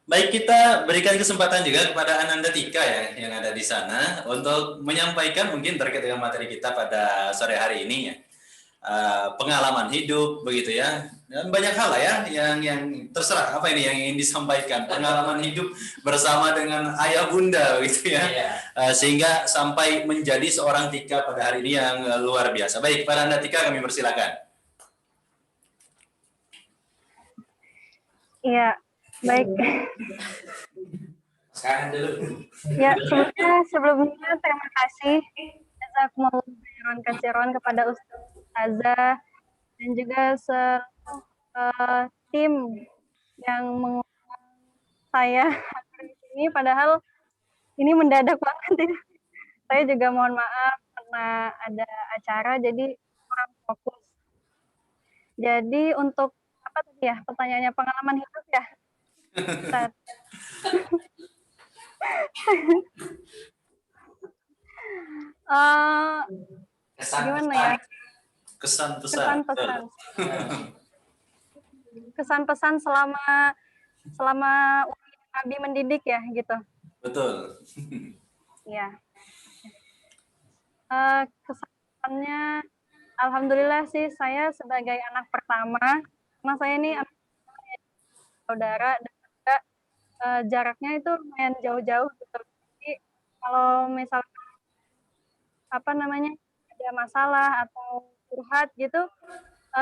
Baik, kita berikan kesempatan juga kepada Ananda Tika ya yang ada di sana untuk menyampaikan mungkin terkait dengan materi kita pada sore hari ini ya. Pengalaman hidup begitu ya. Dan banyak hal lah ya yang terserah apa ini yang ingin disampaikan. Pengalaman hidup bersama dengan ayah bunda gitu ya. Sehingga sampai menjadi seorang Tika pada hari ini yang luar biasa. Baik, para Anda Tika kami persilakan. Iya, baik. Sekarang dulu. Ya, sebelumnya terima kasih jazakumullah khairan katsiran kepada Ustazah dan juga seluruh tim yang mengundang saya hari ini, padahal ini mendadak banget ya. Saya juga mohon maaf karena ada acara jadi kurang fokus. Jadi untuk apa tadi ya pertanyaannya, pengalaman hidup ya Ustaz? Gimana ya, kesan-pesan kesan pesan selama Abi mendidik ya gitu. Betul. Ya. Kesannya alhamdulillah sih saya sebagai anak pertama, karena saya ini anak saudara dan juga jaraknya itu lumayan jauh-jauh gitu. Jadi kalau misalnya apa namanya ada masalah atau curhat gitu,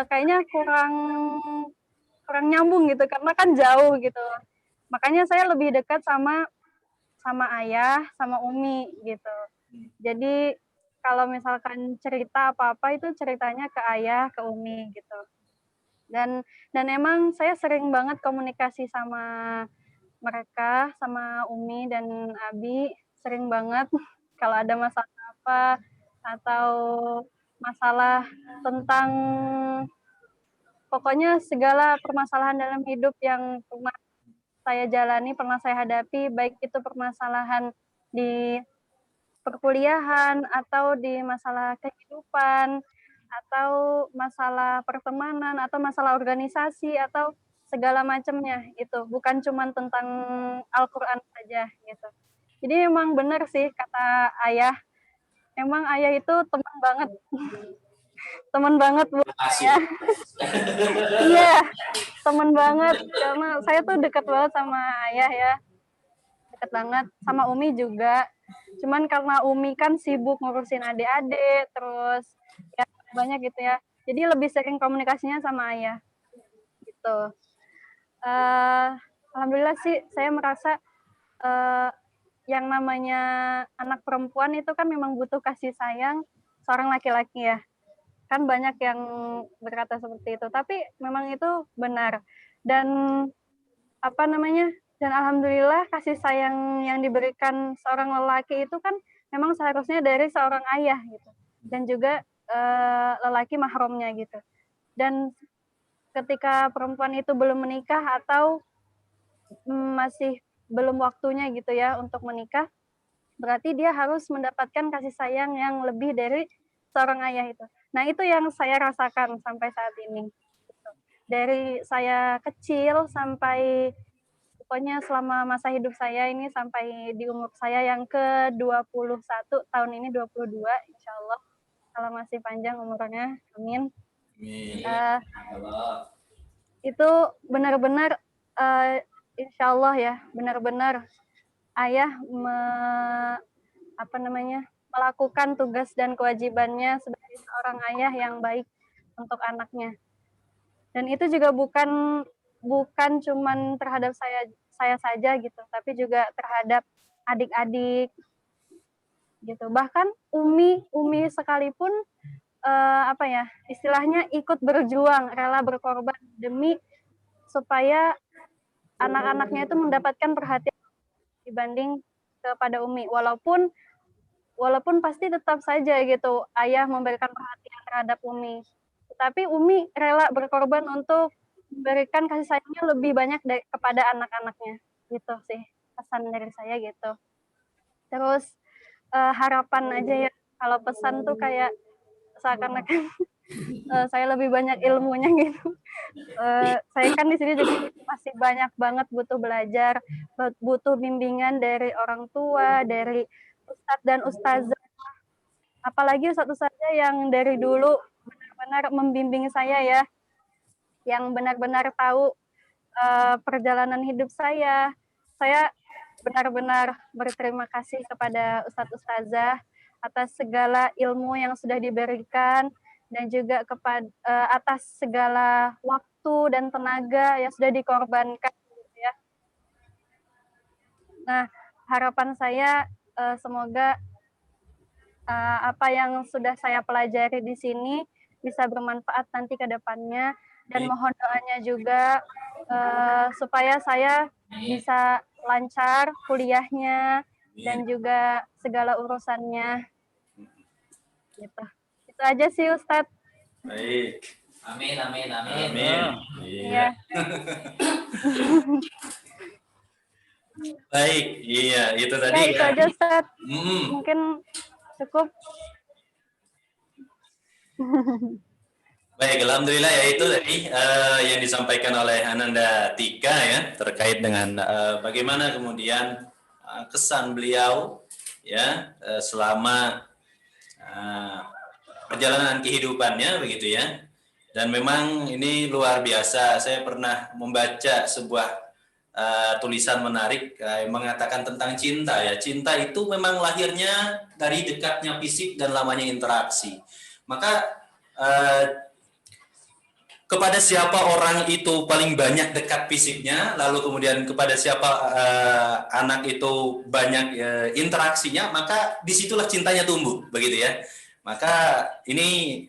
kayaknya kurang nyambung gitu karena kan jauh gitu. Makanya saya lebih dekat sama ayah, sama Umi gitu. Jadi kalau misalkan cerita apa-apa itu ceritanya ke ayah, ke Umi gitu. Dan emang saya sering banget komunikasi sama mereka, sama Umi dan Abi, sering banget kalau ada masalah apa atau masalah tentang pokoknya segala permasalahan dalam hidup yang pernah saya jalani, pernah saya hadapi, baik itu permasalahan di perkuliahan atau di masalah kehidupan atau masalah pertemanan atau masalah organisasi atau segala macamnya itu bukan cuma tentang Al-Qur'an saja gitu. Jadi memang benar sih kata ayah, emang ayah itu teman banget. Teman banget buat saya. Iya, teman banget karena saya tuh dekat banget sama ayah ya. Dekat banget sama Umi juga. Cuman karena Umi kan sibuk ngurusin adik-adik, terus ya banyak gitu ya. Jadi lebih sering komunikasinya sama ayah. Gitu. Alhamdulillah sih saya merasa yang namanya anak perempuan itu kan memang butuh kasih sayang seorang laki-laki ya. Kan banyak yang berkata seperti itu, tapi memang itu benar. Dan apa namanya? Dan alhamdulillah kasih sayang yang diberikan seorang lelaki itu kan memang seharusnya dari seorang ayah gitu. Dan juga lelaki mahramnya gitu. Dan ketika perempuan itu belum menikah atau masih belum waktunya gitu ya untuk menikah, berarti dia harus mendapatkan kasih sayang yang lebih dari seorang ayah itu. Nah, itu yang saya rasakan sampai saat ini. Dari saya kecil sampai pokoknya selama masa hidup saya ini sampai di umur saya yang ke-21, tahun ini 22, insya Allah. Kalau masih panjang umurnya, amin. Itu benar-benar, insya Allah ya, benar-benar ayah melakukan tugas dan kewajibannya sebagai seorang ayah yang baik untuk anaknya. Dan itu juga bukan cuman terhadap saya saja gitu, tapi juga terhadap adik-adik gitu. Bahkan Umi sekalipun istilahnya ikut berjuang, rela berkorban demi supaya anak-anaknya itu mendapatkan perhatian dibanding kepada Umi. Walaupun pasti tetap saja gitu ayah memberikan perhatian terhadap Umi. Tetapi Umi rela berkorban untuk memberikan kasih sayangnya lebih banyak kepada anak-anaknya. Gitu sih pesan dari saya gitu. Terus harapan aja ya, kalau pesan tuh kayak seakan-akan saya lebih banyak ilmunya gitu. Saya kan di sini juga masih banyak banget butuh belajar, butuh bimbingan dari orang tua, dari ustadz dan ustazah. Apalagi ustadz-ustazah yang dari dulu benar-benar membimbing saya ya, yang benar-benar tahu perjalanan hidup saya. Saya benar-benar berterima kasih kepada ustadz ustazah atas segala ilmu yang sudah diberikan dan juga atas segala waktu dan tenaga yang sudah dikorbankan gitu ya. Nah, harapan saya semoga apa yang sudah saya pelajari di sini bisa bermanfaat nanti ke depannya, dan mohon doanya juga supaya saya bisa lancar kuliahnya dan juga segala urusannya. Gitu. Itu aja sih Ustadz. Baik. Amin. Iya. Baik, iya itu tadi ya. Itu aja Ustadz. Mungkin cukup. Baik, alhamdulillah ya itu tadi yang disampaikan oleh Ananda Tika ya terkait dengan bagaimana kemudian kesan beliau ya selama perjalanan kehidupannya begitu ya. Dan memang ini luar biasa. Saya pernah membaca sebuah tulisan menarik yang mengatakan tentang cinta ya. Cinta itu memang lahirnya dari dekatnya fisik dan lamanya interaksi. Maka kepada siapa orang itu paling banyak dekat fisiknya, lalu kemudian kepada siapa anak itu banyak interaksinya, maka disitulah cintanya tumbuh, begitu ya. Maka ini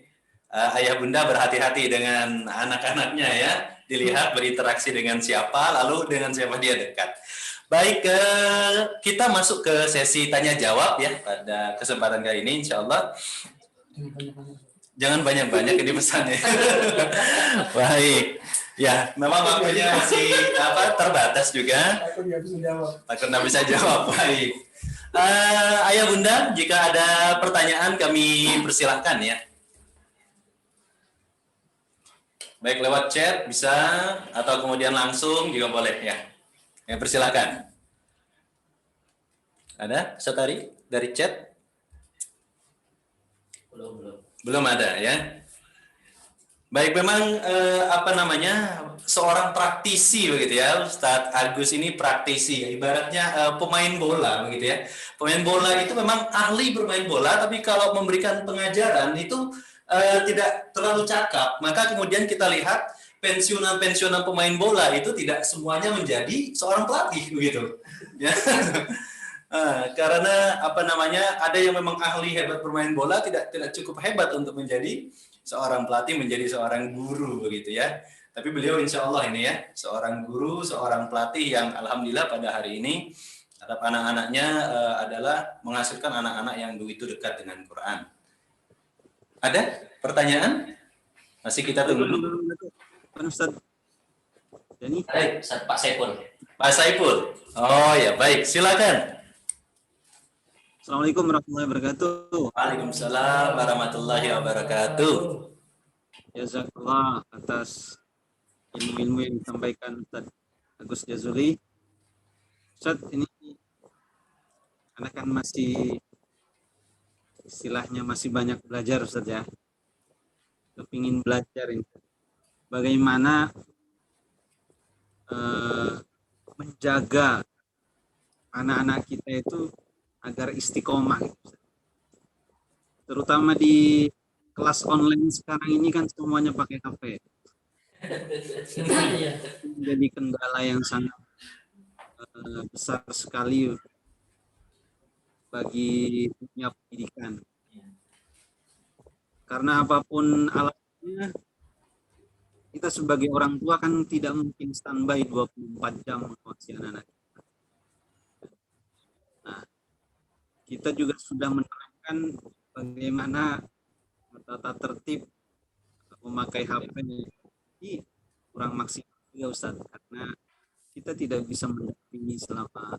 ayah bunda berhati-hati dengan anak-anaknya ya, dilihat berinteraksi dengan siapa, lalu dengan siapa dia dekat. Baik, kita masuk ke sesi tanya jawab ya pada kesempatan kali ini, insya Allah. Jangan banyak-banyak ini pesannya. Baik. Ya, memang waktunya masih terbatas juga. Takut nggak bisa jawab. Baik. Ayah bunda, jika ada pertanyaan kami persilahkan ya. Baik lewat chat bisa atau kemudian langsung juga boleh ya. Ya persilahkan. Ada Satari dari chat? Belum ada ya. Baik, memang seorang praktisi begitu ya, Ustadz Agus ini praktisi, ibaratnya pemain bola begitu ya. Pemain bola itu memang ahli bermain bola, tapi kalau memberikan pengajaran itu tidak terlalu cakap. Maka kemudian kita lihat pensiunan pemain bola itu tidak semuanya menjadi seorang pelatih begitu. Ya. Karena ada yang memang ahli hebat bermain bola tidak cukup hebat untuk menjadi seorang pelatih, menjadi seorang guru begitu ya. Tapi beliau insya Allah ini ya seorang guru, seorang pelatih yang alhamdulillah pada hari ini terhadap anak-anaknya adalah menghasilkan anak-anak yang begitu dekat dengan Quran. Ada pertanyaan? Masih kita tunggu dulu. Ustaz. Baik, Pak Saiful. Pak Saiful. Oh ya baik, silakan. Assalamualaikum warahmatullahi wabarakatuh. Waalaikumsalam warahmatullahi wabarakatuh. Jazakallah atas ilmu-ilmu yang disampaikan Ustaz Agus Jazuli. Ustaz, ini anak kan masih istilahnya masih banyak belajar Ustaz ya. Kepingin belajar ini. Bagaimana menjaga anak-anak kita itu agar istiqomah gitu. Terutama di kelas online sekarang ini kan semuanya pakai HP. Jadi kendala yang sangat besar sekali bagi dunia pendidikan. Karena apapun alatnya, kita sebagai orang tua kan tidak mungkin standby 24 jam mengawasi anak-anak. Nah, kita juga sudah menerapkan bagaimana tata tertib memakai HP ini kurang maksimal juga Ustaz, karena kita tidak bisa mendampingi selama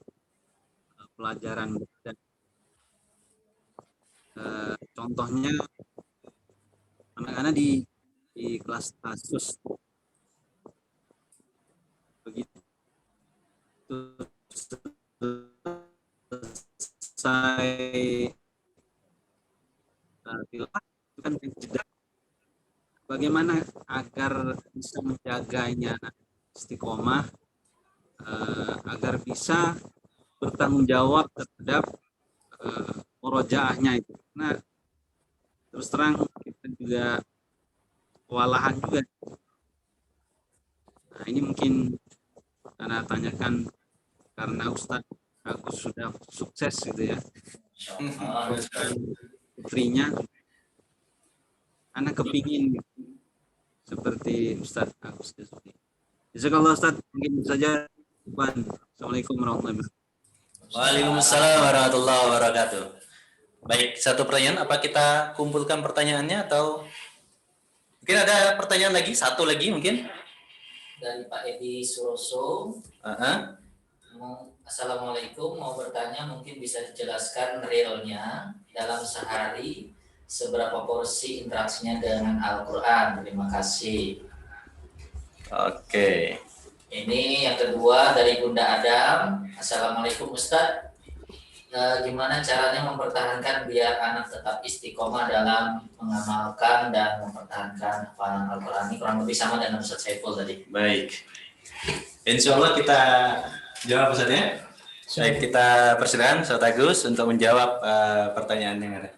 pelajaran. Dan contohnya anak-anak di kelas kasus begitu selesai itu kan jeda. Bagaimana agar bisa menjaganya istiqomah, agar bisa bertanggung jawab terhadap murojaahnya itu. Nah, terus terang kita juga kewalahan juga. Nah, ini mungkin karena tanyakan karena Ustadz Agus sudah sukses gitu ya. Putrinya, anak kepingin gitu, seperti Ustadz Agus. Jazakallah Ustadz, mungkin saja. Assalamualaikum warahmatullahi wabarakatuh. Waalaikumsalam warahmatullahi wabarakatuh. Baik, satu pertanyaan. Apa kita kumpulkan pertanyaannya atau mungkin ada pertanyaan lagi? Satu lagi mungkin? Dari Pak Edi Suroso. Assalamualaikum, mau bertanya mungkin bisa dijelaskan realnya dalam sehari seberapa porsi interaksinya dengan Al-Quran. Terima kasih. Oke. Ini yang kedua dari Bunda Adam. Assalamualaikum Ustadz. Gimana caranya mempertahankan biar anak tetap istiqomah dalam mengamalkan dan mempertahankan hafalan Al-Quran? Ini kurang lebih sama dengan Ustadz Saiful tadi. Baik. Insya Allah kita jawab Ustadz ya. Baik, kita persilakan Ustadz Agus untuk menjawab pertanyaan yang ada.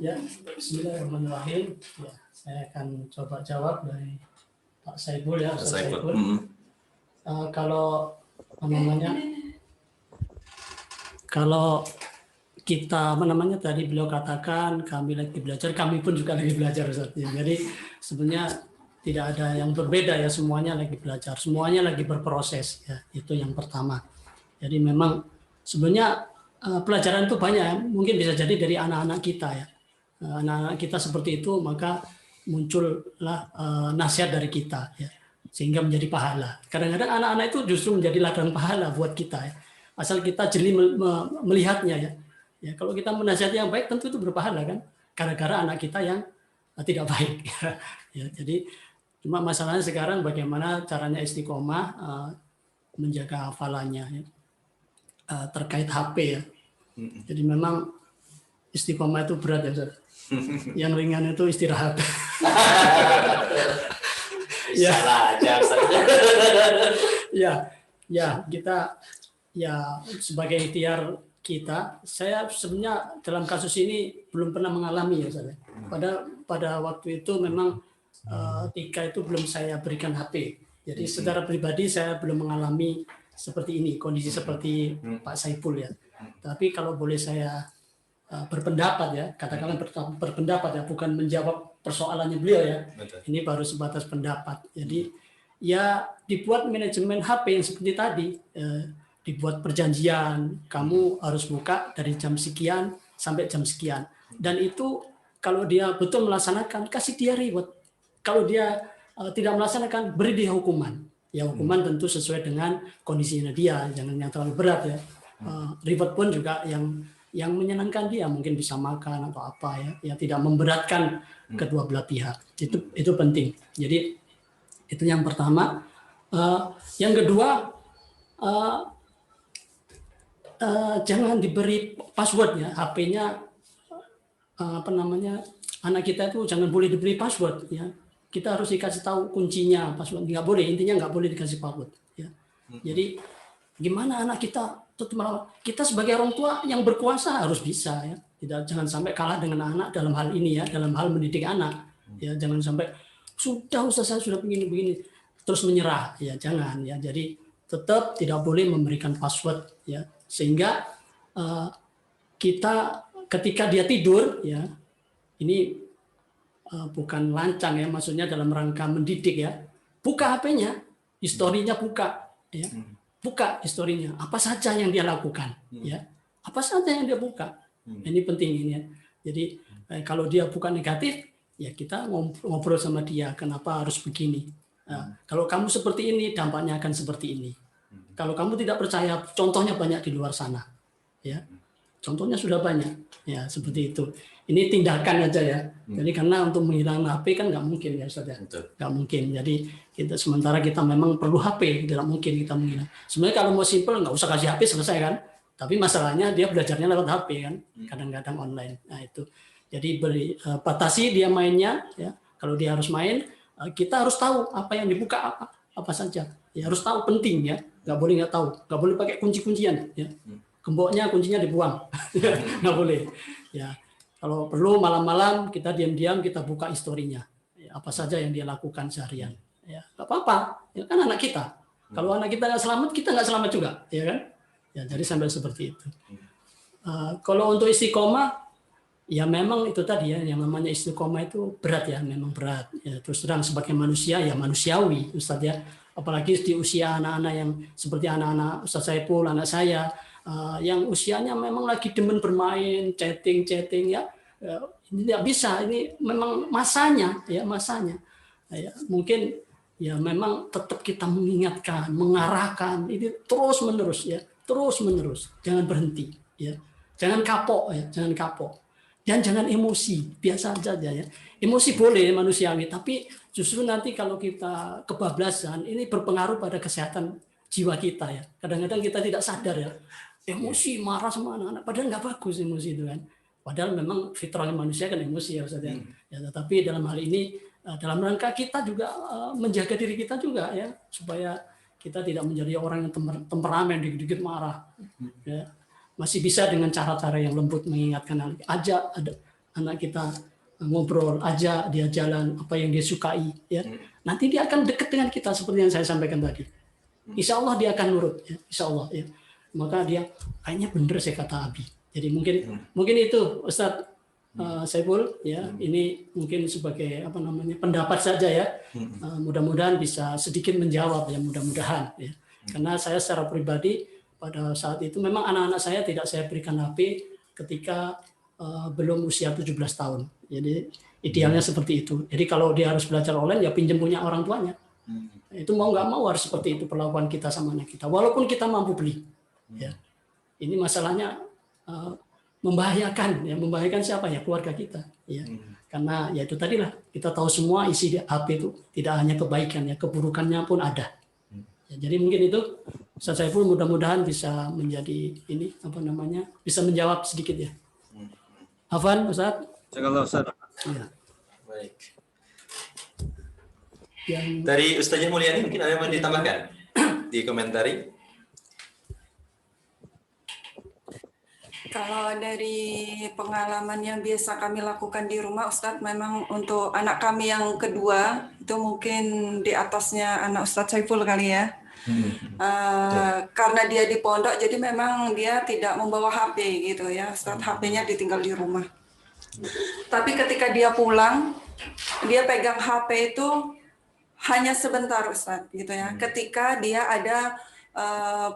Ya, bismillahirrahmanirrahim. Ya, saya akan coba jawab dari Pak Saiful ya. Ustaz Saiful. Kalau kalau kita tadi beliau katakan kami lagi belajar, kami pun juga lagi belajar Ustaz. Jadi sebenarnya tidak ada yang berbeda ya, semuanya lagi belajar, semuanya lagi berproses ya. Itu yang pertama. Jadi memang sebenarnya pelajaran itu banyak ya. Mungkin bisa jadi dari anak-anak kita ya. Anak-anak kita seperti itu, maka muncullah nasihat dari kita ya, sehingga menjadi pahala. Kadang-kadang anak-anak itu justru menjadi ladang pahala buat kita ya. Asal kita jeli melihatnya ya. Ya, kalau kita menasihati yang baik tentu itu berpahala kan. Gara-gara anak kita yang tidak baik. Ya, jadi cuma masalahnya sekarang bagaimana caranya istiqomah menjaga hafalannya ya. Terkait HP ya. Jadi memang istiqomah itu berat ya Ustaz. Yang ringan itu istirahat. Ya. Ya, kita ya sebagai ikhtiar kita, saya sebenarnya dalam kasus ini belum pernah mengalami ya Ustaz. Pada waktu itu memang Tika itu belum saya berikan HP. Jadi secara pribadi saya belum mengalami seperti ini, kondisi seperti Pak Saiful ya. Tapi kalau boleh saya berpendapat ya, katakanlah berpendapat ya, bukan menjawab persoalannya beliau ya. Betul. Ini baru sebatas pendapat. Jadi ya dibuat manajemen HP yang seperti tadi, dibuat perjanjian, kamu harus buka dari jam sekian sampai jam sekian. Dan itu kalau dia betul melaksanakan, kasih dia reward. Kalau dia tidak melaksanakan, beri dia hukuman. Ya hukuman tentu sesuai dengan kondisinya dia, jangan yang terlalu berat ya. Reward pun juga yang menyenangkan dia, mungkin bisa makan atau apa ya, yang tidak memberatkan kedua belah pihak. Itu penting. Jadi itu yang pertama. Yang kedua, jangan diberi passwordnya, HP-nya anak kita itu jangan boleh diberi password ya. Kita harus dikasih tahu kuncinya, password nggak boleh, intinya nggak boleh dikasih password ya. Jadi gimana anak kita sebagai orang tua yang berkuasa harus bisa ya. Jangan sampai kalah dengan anak dalam hal ini ya, dalam hal mendidik anak. Ya, jangan sampai Ustaz saya sudah begini terus menyerah ya, jangan ya. Jadi tetap tidak boleh memberikan password ya, sehingga kita ketika dia tidur ya, ini bukan lancang ya, maksudnya dalam rangka mendidik ya. Buka HP-nya, historinya buka ya. Buka historinya, apa saja yang dia lakukan ya. Apa saja yang dia buka. Ini penting ini ya. Jadi kalau dia bukan negatif, ya kita ngobrol sama dia, kenapa harus begini. Kalau kamu seperti ini, dampaknya akan seperti ini. Kalau kamu tidak percaya, contohnya banyak di luar sana. Ya. Contohnya sudah banyak. Ya, seperti itu. Ini tindakan aja ya. Jadi karena untuk menghilangkan HP kan nggak mungkin ya Ustaz ya. Nggak mungkin. Jadi sementara kita memang perlu HP, tidak mungkin kita menghilang. Sebenarnya kalau mau simple nggak usah kasih HP, selesai kan. Tapi masalahnya dia belajarnya lewat HP kan. Kadang-kadang online. Nah itu. Jadi batasi dia mainnya ya. Kalau dia harus main, kita harus tahu apa yang dibuka apa saja. Ya harus tahu, penting ya. Nggak boleh nggak tahu. Nggak boleh pakai kunci-kuncian ya. Gemboknya kuncinya dibuang. Nggak boleh. Ya. Kalau perlu malam-malam kita diam-diam kita buka historinya. Ya, apa saja yang dia lakukan seharian. Ya, nggak apa-apa. Ya, kan anak kita. Kalau anak kita nggak selamat, kita nggak selamat juga, ya kan? Ya, jadi sampai seperti itu. Kalau untuk istiqomah, ya memang itu tadi ya, yang namanya istiqomah itu berat ya, memang berat. Ya, terus terang sebagai manusia ya manusiawi, Ustaz ya. Apalagi di usia anak-anak yang seperti anak-anak Ustaz Saiful, anak saya. Yang usianya memang lagi demen bermain, chatting ya, ini tidak bisa, ini memang masanya ya, ya, mungkin ya memang tetap kita mengingatkan, mengarahkan, ini terus menerus, jangan berhenti ya, jangan kapok ya, jangan kapok. Dan jangan emosi, biasa saja ya. Emosi boleh manusiawi, tapi justru nanti kalau kita kebablasan, ini berpengaruh pada kesehatan jiwa kita ya. Kadang-kadang kita tidak sadar ya, emosi, marah sama anak-anak, padahal nggak bagus emosi itu kan. Padahal memang fitrahnya manusia kan emosi ya Ustaz ya. Ya, tetapi dalam hal ini, dalam rangka kita juga menjaga diri kita juga ya, supaya kita tidak menjadi orang yang temperamen, dikit-dikit marah. Ya. Masih bisa dengan cara-cara yang lembut mengingatkan, ajak ada anak kita ngobrol, ajak dia jalan apa yang dia sukai. Ya. Nanti dia akan dekat dengan kita seperti yang saya sampaikan tadi. Insya Allah dia akan nurut. Ya. Insya Allah. Ya. Maka dia kayaknya benar saya kata Abi. Jadi mungkin itu Ustadz Saiful ya, ini mungkin sebagai pendapat saja ya. Mudah-mudahan bisa sedikit menjawab ya, mudah-mudahan ya. Karena saya secara pribadi pada saat itu memang anak-anak saya tidak saya berikan HP ketika belum usia 17 tahun. Jadi idealnya seperti itu. Jadi kalau dia harus belajar online ya pinjam punya orang tuanya. Itu mau nggak mau harus seperti itu perlakuan kita sama anak kita. Walaupun kita mampu beli. Ya. Ini masalahnya membahayakan ya, membahayakan siapa ya, keluarga kita ya. Karena ya itu tadilah kita tahu semua isi HP itu tidak hanya kebaikan ya, keburukannya pun ada ya. Jadi mungkin itu Ustaz Saiful mudah-mudahan bisa menjadi ini bisa menjawab sedikit ya. Afwan Ustaz. Jazakallah Ustaz. Ya. Baik. Dari Ustazah Mulyani mungkin ada yang mau ditambahkan di komentari. Kalau dari pengalaman yang biasa kami lakukan di rumah, Ustadz, memang untuk anak kami yang kedua, itu mungkin di atasnya anak Ustadz Saiful kali ya. Karena dia di pondok, jadi memang dia tidak membawa HP gitu ya, Ustadz, HP-nya ditinggal di rumah. Tapi ketika dia pulang, dia pegang HP itu hanya sebentar, Ustadz, gitu ya. Ketika dia ada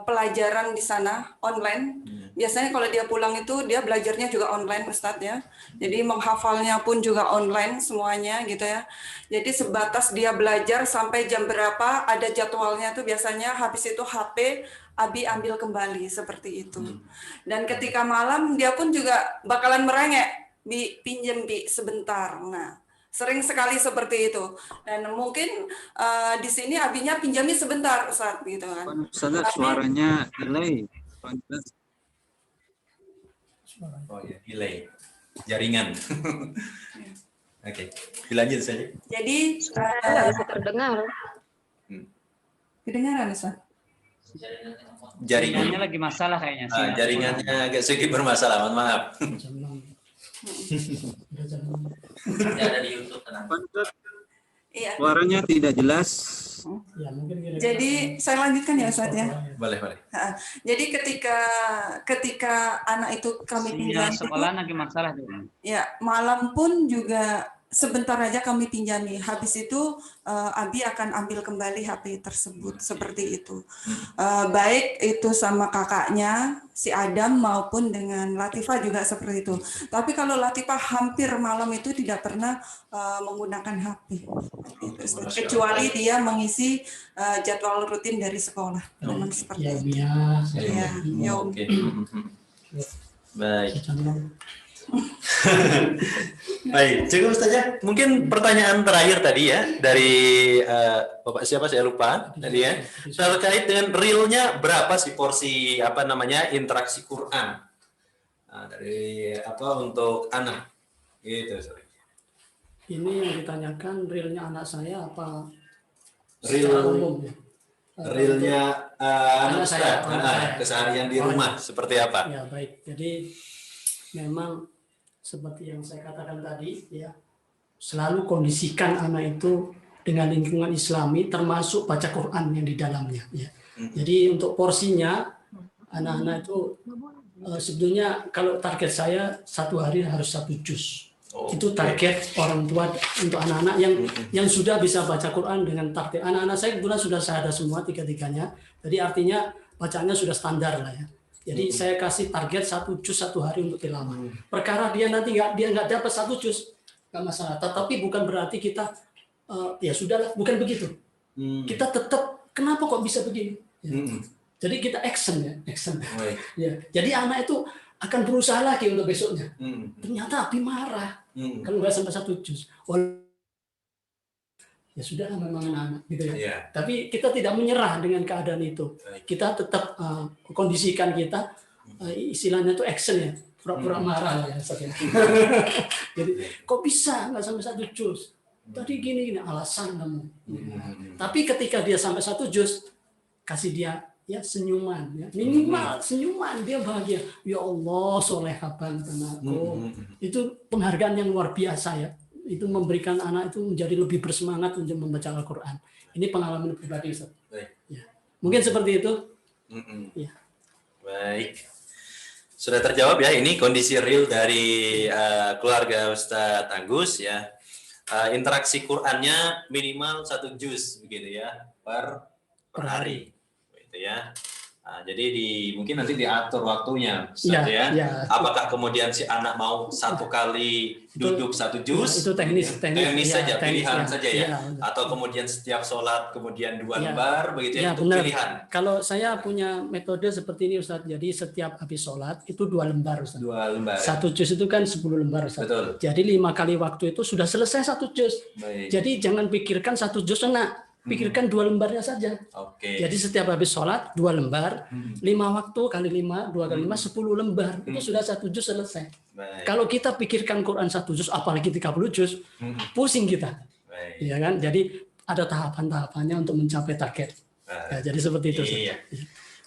pelajaran di sana online. Biasanya kalau dia pulang itu dia belajarnya juga online Ustadz ya. Jadi menghafalnya pun juga online semuanya gitu ya. Jadi sebatas dia belajar sampai jam berapa ada jadwalnya tuh biasanya, habis itu HP Abi ambil kembali seperti itu. Dan ketika malam dia pun juga bakalan merengek, Bi pinjem Bi sebentar. Nah, sering sekali seperti itu. Dan mungkin di sini Abinya pinjami sebentar, Ustaz, gitu kan. Ustaz, suaranya delay. Oh ya, delay. Jaringan. Oke, dilanjut saja. Jadi bisa terdengar. Kedengaran, Ustaz? Jaringannya lagi masalah kayaknya. Jaringannya agak sedikit bermasalah, mohon maaf. Ada di YouTube kenapa? Iya. Suaranya tidak jelas. Jadi saya lanjutkan ya Ustaz ya. Boleh. Jadi ketika anak itu kami pinjam sekolah lagi masalah tuh. Ya, malam pun juga sebentar aja kami pinjami. Habis itu Abi akan ambil kembali HP tersebut seperti itu. Baik itu sama kakaknya si Adam maupun dengan Latifah juga seperti itu. Tapi kalau Latifah hampir malam itu tidak pernah menggunakan HP. Kecuali dia mengisi jadwal rutin dari sekolah. Memang seperti itu. Ya. Oke. Baik. Baik, cukup saja. Mungkin pertanyaan terakhir tadi ya dari Bapak siapa saya lupa tadi ya. Terkait dengan realnya berapa sih porsi interaksi Quran dari untuk anak gitu. Ini yang ditanyakan realnya anak saya apa real umum ya? Realnya anak saya saya. keseharian di rumah seperti apa? Ya baik. Jadi memang seperti yang saya katakan tadi ya, selalu kondisikan anak itu dengan lingkungan Islami termasuk baca Quran yang di dalamnya ya. Jadi untuk porsinya anak-anak itu sebetulnya kalau target saya satu hari harus 1 juz. Itu target orang tua untuk anak-anak yang sudah bisa baca Quran dengan takdir. Anak-anak saya kebetulan sudah syahadah semua tiga-tiganya. Jadi artinya bacaannya sudah standar lah ya. Jadi saya kasih target 1 juz 1 hari untuk tilawah. Perkara dia nanti nggak dapat 1 juz nggak masalah. Tetapi bukan berarti kita ya sudahlah, bukan begitu. Kita tetap kenapa kok bisa begini? Ya. Jadi kita action ya, action. Baik. Ya, jadi anak itu akan berusaha lagi untuk besoknya. Hmm. Ternyata Abi marah kalau nggak sampai 1 juz. Ya sudah memang anak gitu ya. Iya. Tapi kita tidak menyerah dengan keadaan itu. Baik. Kita tetap kondisikan kita istilahnya itu action ya, pura-pura marah ya. Jadi kok bisa nggak sampai 1 juz? Tadi gini alasan kamu. Tapi ketika dia sampai 1 juz, kasih dia ya senyuman ya, minimal senyuman, dia bahagia. Ya Allah, solehah banget anakku. Itu penghargaan yang luar biasa ya. Itu memberikan anak itu menjadi lebih bersemangat untuk membaca Al-Quran. Ini pengalaman pribadi, Ustaz. Ya. Mungkin seperti itu. Ya. Baik. Sudah terjawab ya, ini kondisi real dari keluarga Ustadz Agus ya. Interaksi Qur'annya minimal 1 juz begitu ya per hari. Gitu ya. Nah, jadi mungkin nanti diatur waktunya, Ustaz, ya. Apakah kemudian si anak mau 1 kali duduk 1 juz? Itu teknis saja, teknis, pilihan saja ya. Ya. Atau kemudian setiap sholat kemudian 2 lembar, begitu ya, itu benar. pilihan. Kalau saya punya metode seperti ini, Ustaz. Jadi setiap habis sholat itu 2 lembar, Ustaz. 2 lembar. 1 juz itu kan 10 lembar, Ustaz. Betul. Jadi 5 kali waktu itu sudah selesai 1 juz. Baik. Jadi jangan pikirkan 1 juz enak. Pikirkan 2 lembarnya saja. Oke. Jadi setiap habis sholat 2 lembar, 5 waktu kali 5, 2 kali 5, 10 lembar. Itu sudah 1 juz selesai. Baik. Kalau kita pikirkan Quran 1 juz, apalagi 30 juz, pusing kita. Baik. Ya kan? Jadi ada tahapan-tahapannya untuk mencapai target. Ya, jadi seperti itu. Iya.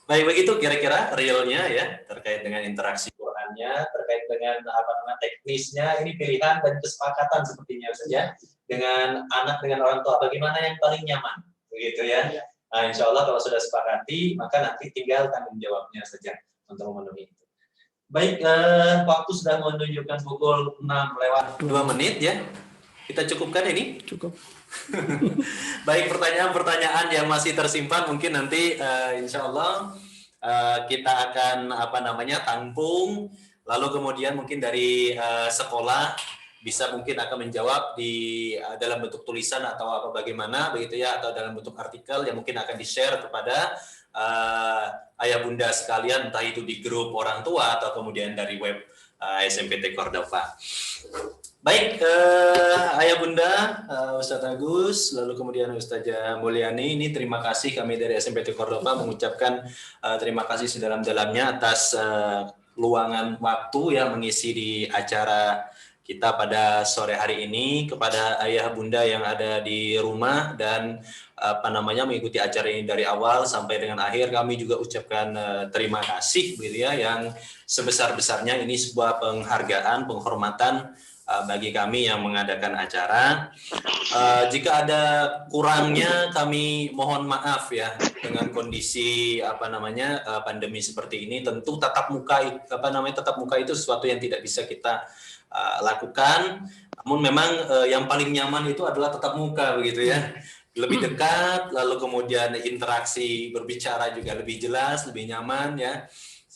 Baik, begitu kira-kira realnya ya terkait dengan interaksi Qurannya, terkait dengan teknisnya, ini pilihan dan kesepakatan sepertinya saja dengan anak, dengan orang tua, bagaimana yang paling nyaman, begitu ya. Nah, insya Allah kalau sudah sepakati, maka nanti tinggal tanggung jawabnya saja untuk memenuhi itu. Baik, waktu sudah menunjukkan pukul 6:02 ya. Kita cukupkan ini? Cukup. Baik, pertanyaan-pertanyaan yang masih tersimpan mungkin nanti insya Allah kita akan tampung, lalu kemudian mungkin dari sekolah bisa mungkin akan menjawab di dalam bentuk tulisan atau apa bagaimana begitu ya, atau dalam bentuk artikel yang mungkin akan di-share kepada ayah bunda sekalian, entah itu di grup orang tua atau kemudian dari web SMPT Cordova. Baik, ayah bunda, Ustadz Agus, lalu kemudian Ustazah Mulyani, ini terima kasih kami dari SMPT Cordova mengucapkan terima kasih sedalam-dalamnya atas luangan waktu yang mengisi di acara kita pada sore hari ini. Kepada ayah bunda yang ada di rumah dan mengikuti acara ini dari awal sampai dengan akhir, kami juga ucapkan terima kasih gitu ya, yang sebesar-besarnya. Ini sebuah penghargaan, penghormatan bagi kami yang mengadakan acara. Jika ada kurangnya kami mohon maaf ya, dengan kondisi pandemi seperti ini. Tentu tatap muka itu sesuatu yang tidak bisa kita lakukan. Namun memang yang paling nyaman itu adalah tatap muka begitu ya. Lebih dekat, lalu kemudian interaksi berbicara juga lebih jelas, lebih nyaman ya.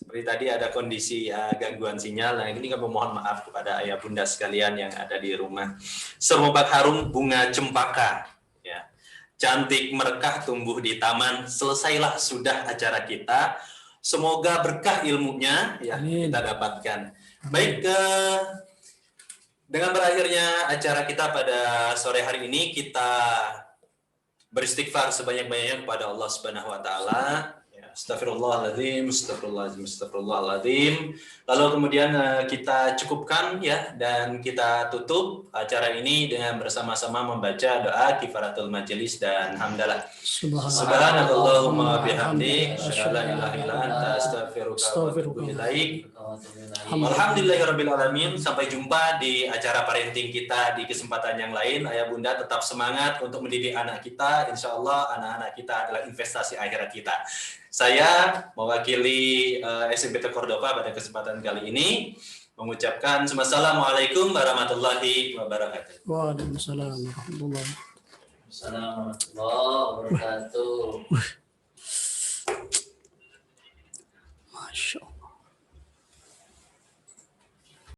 Seperti tadi ada kondisi gangguan sinyal. Nah, ini kami mohon maaf kepada ayah bunda sekalian yang ada di rumah. Semerbak harum bunga cempaka, ya, cantik merekah tumbuh di taman. Selesailah sudah acara kita. Semoga berkah ilmunya ya kita dapatkan. Baik, dengan berakhirnya acara kita pada sore hari ini, kita beristighfar sebanyak-banyaknya kepada Allah Subhanahu wa taala. Astagfirullahaladzim, astagfirullahaladzim, astagfirullahaladzim. Lalu kemudian kita cukupkan ya, dan kita tutup acara ini dengan bersama-sama membaca doa kifaratul majelis dan hamdalah. Subhanallahumma bihamdik, asyhadu an la ilaha illa anta, astaghfiruka wa atubu ilaik. Alhamdulillahirabbil alamin. Sampai jumpa di acara parenting kita di kesempatan yang lain. Ayah bunda tetap semangat untuk mendidik anak kita. Insya Allah anak-anak kita adalah investasi akhirat kita. Saya mewakili SMPT Cordova pada kesempatan kali ini mengucapkan Assalamualaikum warahmatullahi wabarakatuh. Waalaikumsalam warahmatullahi wabarakatuh.